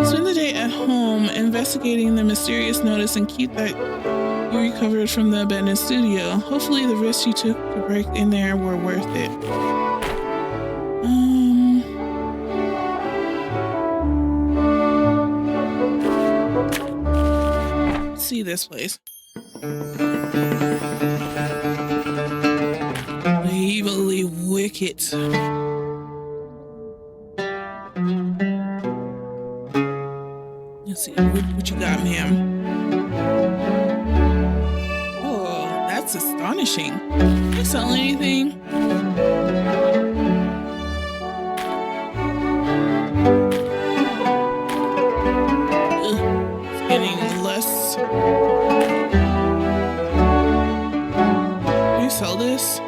Spend the day at home investigating the mysterious notice and keep that you recovered from the abandoned studio. Hopefully the risks you took to break in there were worth it. Let's see this place. Evilly wicked. Let's see, what you got, ma'am? Oh, that's astonishing. Can you sell anything? It's getting less. Can you sell this?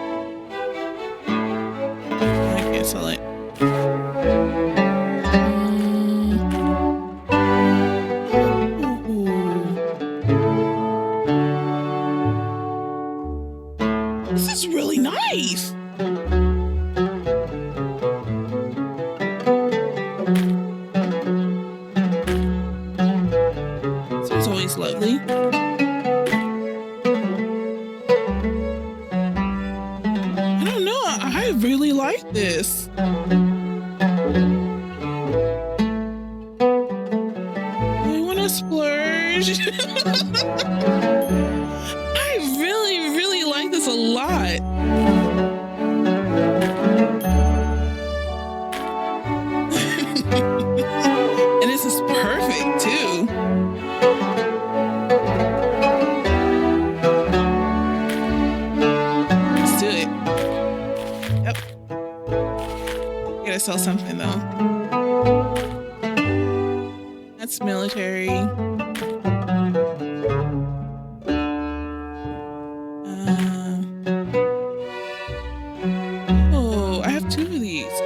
I can't sell it. This is really nice. This is always lovely. I don't know. I really like this. I want to splurge. I really like this a lot. And this is perfect too. Let's do it. Yep. Gotta sell something though. That's military. Oh, I have two of these.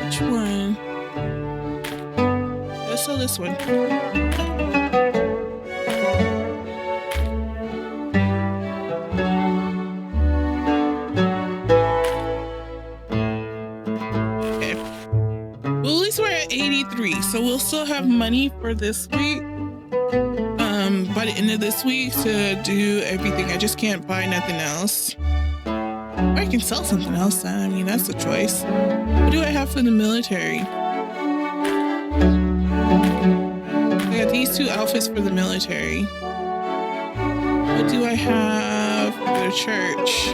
Which one? Let's sell this one. so we'll still have money for this week. By the end of this week to do everything. I just can't buy nothing else. Or I can sell something else then. I mean, that's a choice. What do I have for the military? I got these 2 outfits for the military. What do I have for the church?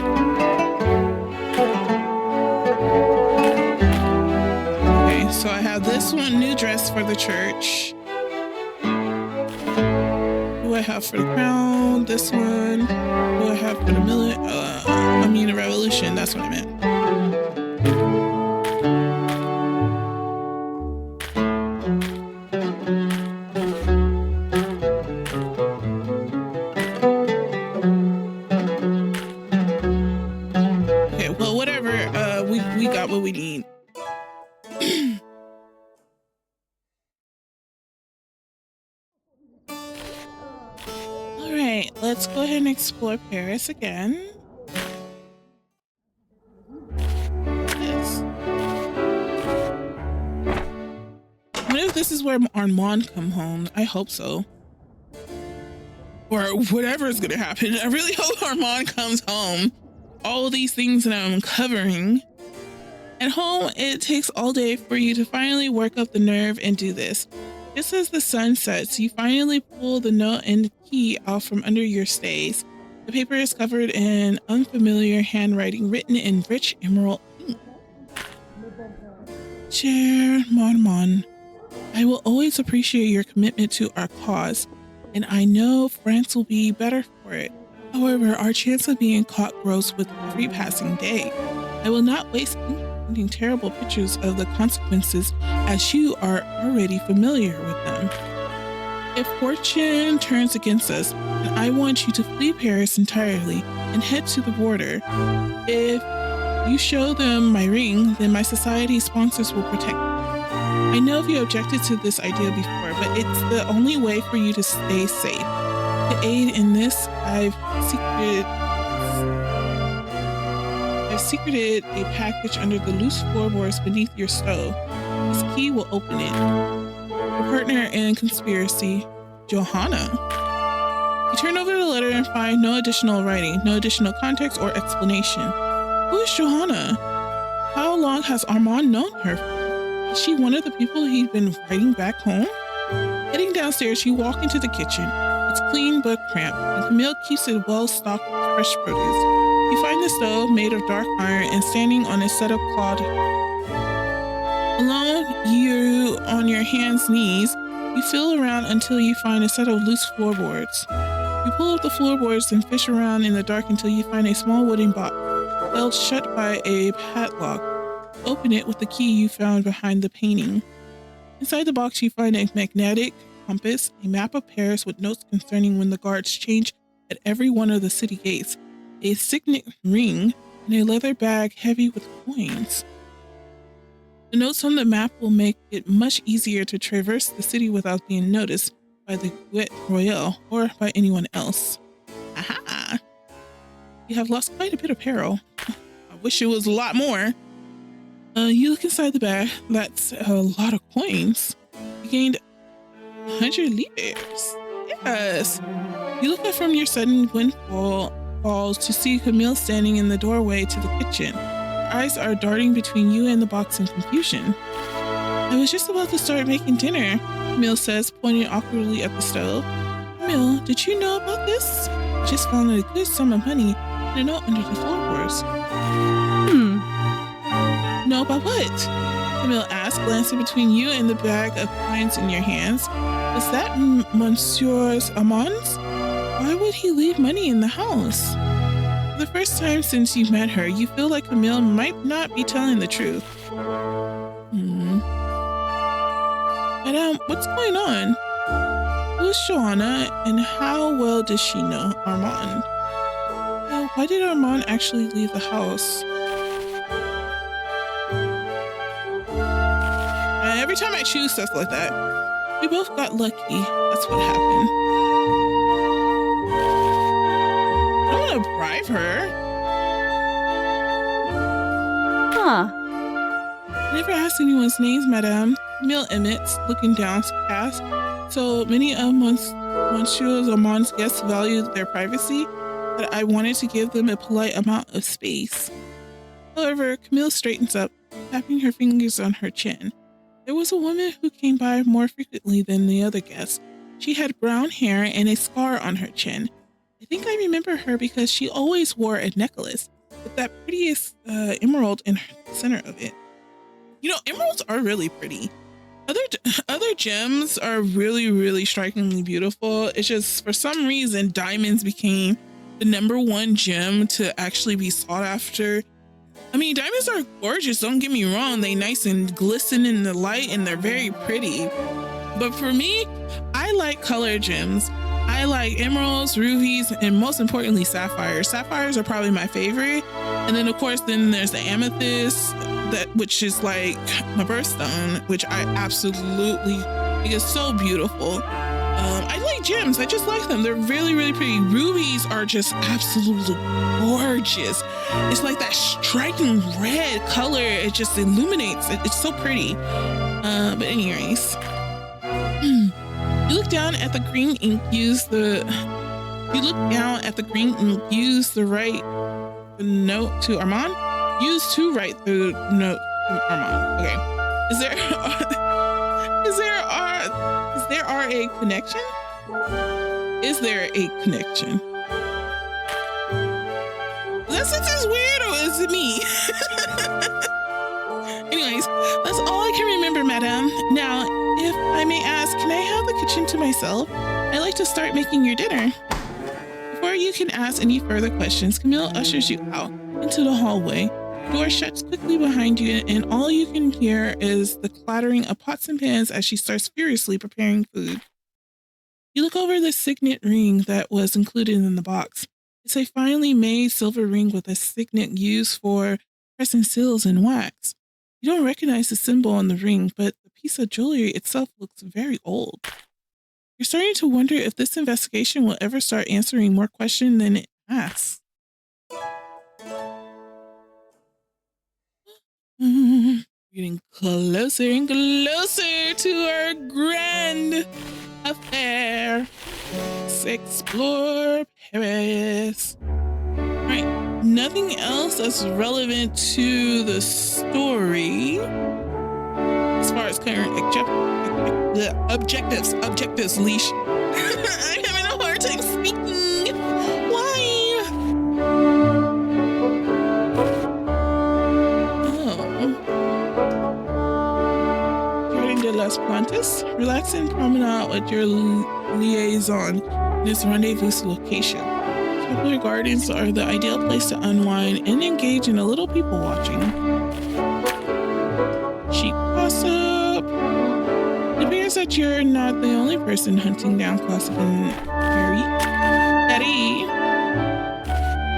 Okay, so I have this one new dress for the church. What do I have for the crown? This one. What do I have for the the revolution? That's what I meant. Okay, well, whatever. We got what we need. All right, let's go ahead and explore Paris again. What if this is where Armand come home? I hope so. Or whatever is gonna happen. I really hope Armand comes home. All these things that I'm covering. At home, it takes all day for you to finally work up the nerve and do this. Just as the sun sets, you finally pull the note and the key out from under your stays. The paper is covered in unfamiliar handwriting written in rich emerald ink. Cher Marmon, I will always appreciate your commitment to our cause, and I know France will be better for it. However, our chance of being caught grows with every passing day. I will not waste ink painting terrible pictures of the consequences, as you are already familiar with them. If fortune turns against us, then I want you to flee Paris entirely and head to the border. If you show them my ring, then my society sponsors will protect you. I know you objected to this idea before, but it's the only way for you to stay safe. To aid in this, I've secreted a package under the loose floorboards beneath your stove. This key will open it. Your partner in conspiracy, Johanna. You turn over the letter and find no additional writing, no additional context or explanation. Who is Johanna? How long has Armand known her? Is she one of the people he'd been writing back home? Heading downstairs, you walk into the kitchen. It's clean but cramped, and Camille keeps it well stocked with fresh produce. You find the stove made of dark iron and standing on a set of clawed. Alone, you on your hands, knees, you feel around until you find a set of loose floorboards. You pull up the floorboards and fish around in the dark until you find a small wooden box, held shut by a padlock. Open it with the key you found behind the painting. Inside the box, you find a magnetic compass, a map of Paris with notes concerning when the guards change at every one of the city gates, a signet ring, and a leather bag heavy with coins. The notes on the map will make it much easier to traverse the city without being noticed by the Guet Royale or by anyone else. Aha! You have lost quite a bit of peril. I wish it was a lot more. You look inside the bag. That's a lot of coins. You gained 100 livres. Yes. You look up from your sudden windfalls to see Camille standing in the doorway to the kitchen. Her eyes are darting between you and the box in confusion. I was just about to start making dinner, Camille says, pointing awkwardly at the stove. Camille, did you know about this? I just found a good sum of money and a note under the floorboards. Know about what? Camille asked, glancing between you and the bag of coins in your hands. Is that Monsieur Armand's? Why would he leave money in the house? For the first time since you met her, you feel like Camille might not be telling the truth. Madame, what's going on? Who is Joanna, and how well does she know Armand? Well, why did Armand actually leave the house? Every time I choose stuff like that, we both got lucky. That's what happened. I don't want to bribe her. Huh. I never asked anyone's names, madame. Camille emits, looking downcast. So many of Monsieur's Armand's guests valued their privacy that I wanted to give them a polite amount of space. However, Camille straightens up, tapping her fingers on her chin. There was a woman who came by more frequently than the other guests. She had brown hair and a scar on her chin. I think I remember her because she always wore a necklace with that prettiest emerald in the center of it. You know, emeralds are really pretty. Other gems are really, really strikingly beautiful. It's just for some reason diamonds became the #1 gem to actually be sought after. I mean, diamonds are gorgeous, don't get me wrong. They nice and glisten in the light and they're very pretty. But for me, I like color gems. I like emeralds, rubies, and most importantly, sapphires. Sapphires are probably my favorite. And then of course, then there's the amethyst, which is like my birthstone, which I absolutely think is so beautiful. I like gems. I just like them. They're really, really pretty. Rubies are just absolutely gorgeous. It's like that striking red color. It just illuminates. It's so pretty. But anyways, you look down at the green ink. Use the right the note to Armand. Use to write the note to Armand. Okay. Is there a connection? Is there a connection? This is weird, or is it me? Anyways, that's all I can remember, madame. Now, if I may ask, can I have the kitchen to myself? I'd like to start making your dinner. Before you can ask any further questions, Camille ushers you out into the hallway. The door shuts quickly behind you, and all you can hear is the clattering of pots and pans as she starts furiously preparing food. You look over the signet ring that was included in the box. It's a finely made silver ring with a signet used for pressing seals in wax. You don't recognize the symbol on the ring, but the piece of jewelry itself looks very old. You're starting to wonder if this investigation will ever start answering more questions than it asks. Getting closer and closer to our grand affair. Let's explore Paris. Alright, nothing else that's relevant to the story as far as current objectives, leash. I'm having a hard time speaking. Why? De Las Plantas, relax and promenade with your liaison in this rendezvous location. Popular gardens are the ideal place to unwind and engage in a little people watching. Cheap gossip. It appears that you're not the only person hunting down gossip in Paris.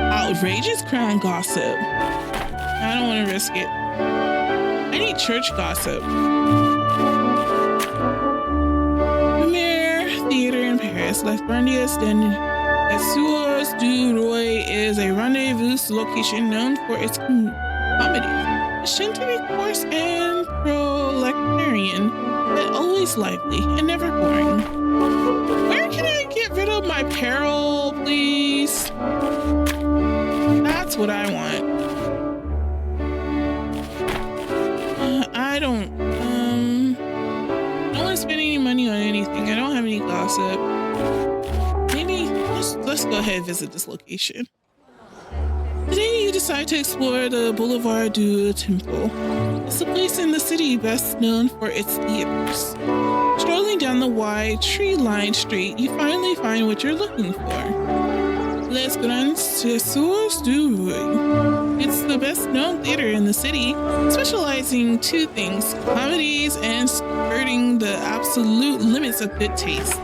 Outrageous crown gossip. I don't want to risk it. I need church gossip. Theater in Paris, Les Brandies des Soeurs du Roi is a rendezvous location known for its comedies. It's shown to be coarse and proletarian, but always lively and never boring. Where can I get rid of my peril, please? That's what I want. I don't want to spend any money on anything. I don't have any gossip. Maybe let's go ahead and visit this location. Today you decide to explore the Boulevard du Temple. It's a place in the city best known for its theaters. Strolling down the wide, tree-lined street, you finally find what you're looking for. Les Grands Soeurs du Roi. It's the best-known theater in the city, specializing in two things: comedies and skirting the absolute limits of good taste.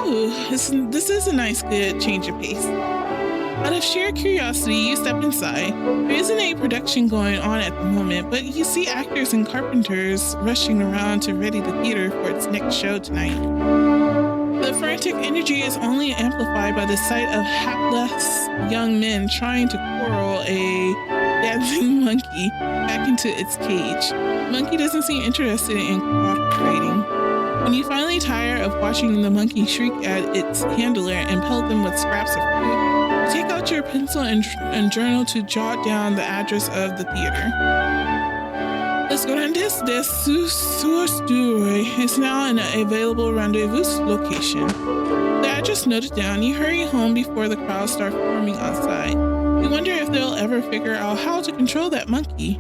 Ooh, this is a nice, good change of pace. Out of sheer curiosity, you step inside. There isn't a production going on at the moment, but you see actors and carpenters rushing around to ready the theater for its next show tonight. The frantic energy is only amplified by the sight of hapless young men trying to quarrel a dancing monkey back into its cage. The monkey doesn't seem interested in cooperating. When you finally tire of watching the monkey shriek at its handler and pelt them with scraps of food, you take out your pencil and journal to jot down the address of the theater. Los Grandes de Susturoy is now an available rendezvous location. The address noted down, you hurry home before the crowds start forming outside. You wonder if they'll ever figure out how to control that monkey.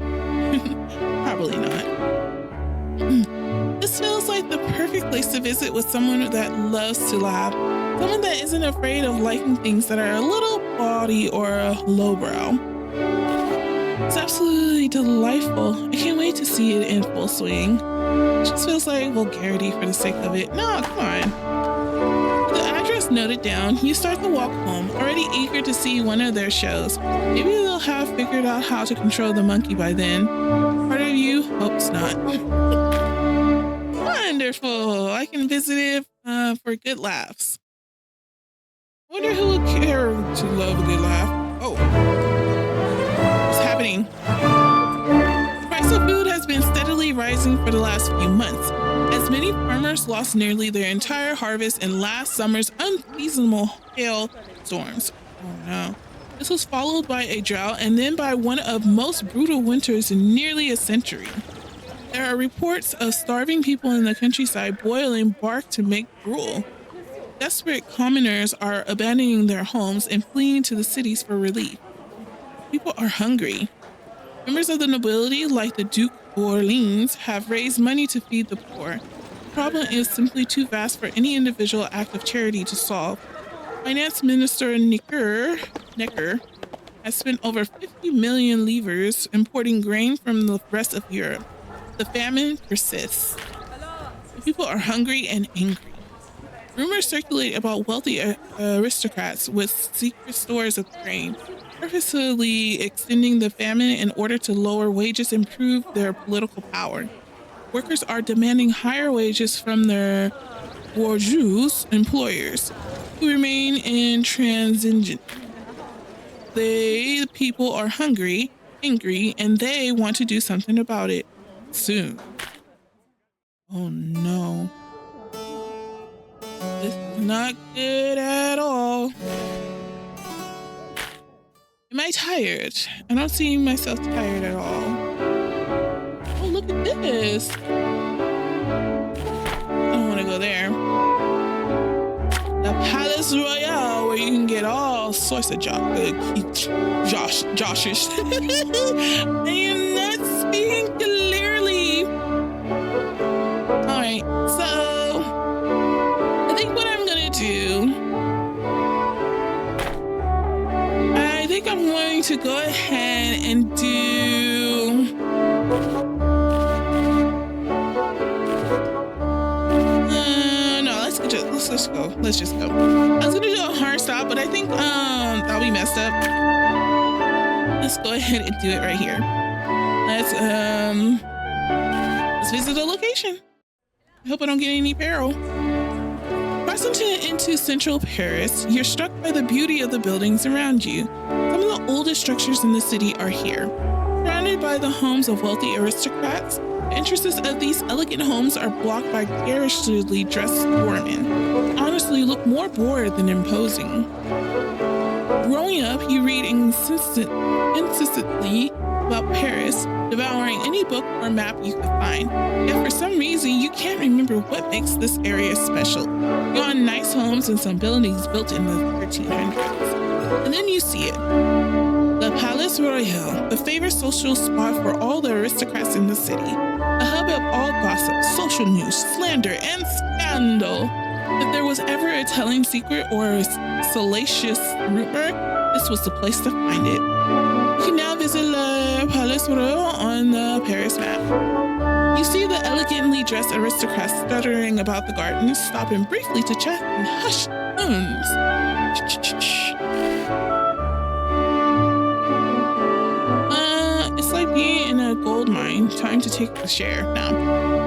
Probably not. This feels like the perfect place to visit with someone that loves to laugh. Someone that isn't afraid of liking things that are a little bawdy or lowbrow. It's absolutely delightful. I can't wait to see it in full swing. It just feels like vulgarity for the sake of it. No, come on. With the address noted down, you start the walk home, already eager to see one of their shows. Maybe they'll have figured out how to control the monkey by then. Part of you hopes not. Wonderful. I can visit it for good laughs. I wonder who would care to love a good laugh. Oh. What's happening? The price of food has been steadily rising for the last few months, as many farmers lost nearly their entire harvest in last summer's unseasonable hailstorms. Oh no. This was followed by a drought and then by one of the most brutal winters in nearly a century. There are reports of starving people in the countryside boiling bark to make gruel. Desperate commoners are abandoning their homes and fleeing to the cities for relief. People are hungry. Members of the nobility, like the Duke of Orleans, have raised money to feed the poor. The problem is simply too vast for any individual act of charity to solve. Finance Minister Necker has spent over 50 million livres importing grain from the rest of Europe. The famine persists. The people are hungry and angry. Rumors circulate about wealthy aristocrats with secret stores of grain, purposely extending the famine in order to lower wages and improve their political power. Workers are demanding higher wages from their bourgeois employers, who remain intransigent. The people are hungry, angry, and they want to do something about it. Soon. Oh no. This is not good at all. Am I tired? I don't see myself tired at all. Oh, look at this. I don't want to go there. The Palace Royale, where you can get all sorts of Joshes. I am not speaking clearly. Alright, so I think what I'm gonna do, I think I'm going to go ahead and do let's just go. I was gonna do a hard stop, but I think that'll be messed up. Let's go ahead and do it right here. Let's visit the location. I hope I don't get any peril. Crossing into central Paris, you're struck by the beauty of the buildings around you. Some of the oldest structures in the city are here. Surrounded by the homes of wealthy aristocrats, the entrances of these elegant homes are blocked by garishly dressed doormen. Honestly, look more bored than imposing. Growing up, you read incessantly about Paris, devouring any book or map you could find. Yet for some reason, you can't remember what makes this area special. Beyond nice homes and some buildings built in the 1300s. And then you see it. The Palace Royal, the favorite social spot for all the aristocrats in the city. A hub of all gossip, social news, slander, and scandal. If there was ever a telling secret or a salacious rumor, this was the place to find it. You can now visit Le Palais Royal on the Paris map. You see the elegantly dressed aristocrats stuttering about the gardens, stopping briefly to chat in hushed tones. It's like being in a gold mine. Time to take the share now.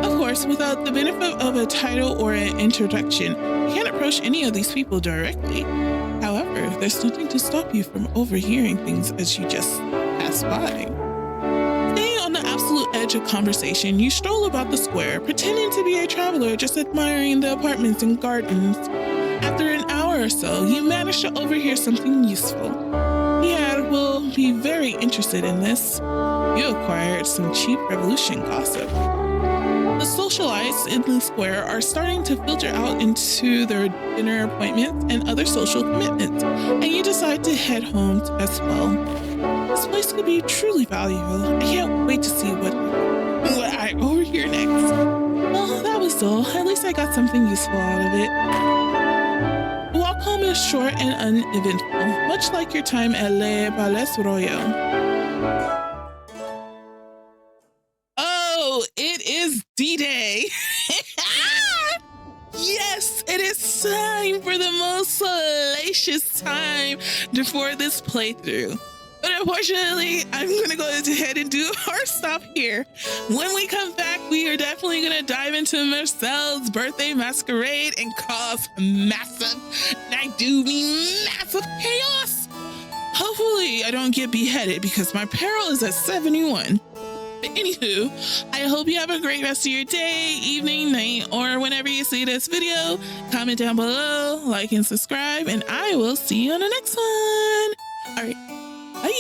Of course, without the benefit of a title or an introduction, you can't approach any of these people directly. However, there's nothing to stop you from overhearing things as you just pass by. on the absolute edge of conversation, you stroll about the square, pretending to be a traveler just admiring the apartments and gardens. After an hour or so, you manage to overhear something useful. Pierre will be very interested in this. You acquired some cheap revolution gossip. The socialites in the square are starting to filter out into their dinner appointments and other social commitments, and you decide to head home as well. This place could be truly valuable. I can't wait to see what I overhear next. Well, that was dull. At least I got something useful out of it. The walk home is short and uneventful, much like your time at Le Palais Royal. Oh, it is D-Day. Yes, it is time for the most salacious time before this playthrough. But unfortunately, I'm going to go ahead and do our stop here. When we come back, we are definitely going to dive into Marcel's birthday masquerade and cause massive, and I do mean massive chaos. Hopefully, I don't get beheaded because my peril is at 71. But anywho, I hope you have a great rest of your day, evening, night, or whenever you see this video. Comment down below, like and subscribe, and I will see you on the next one. All right. Bye.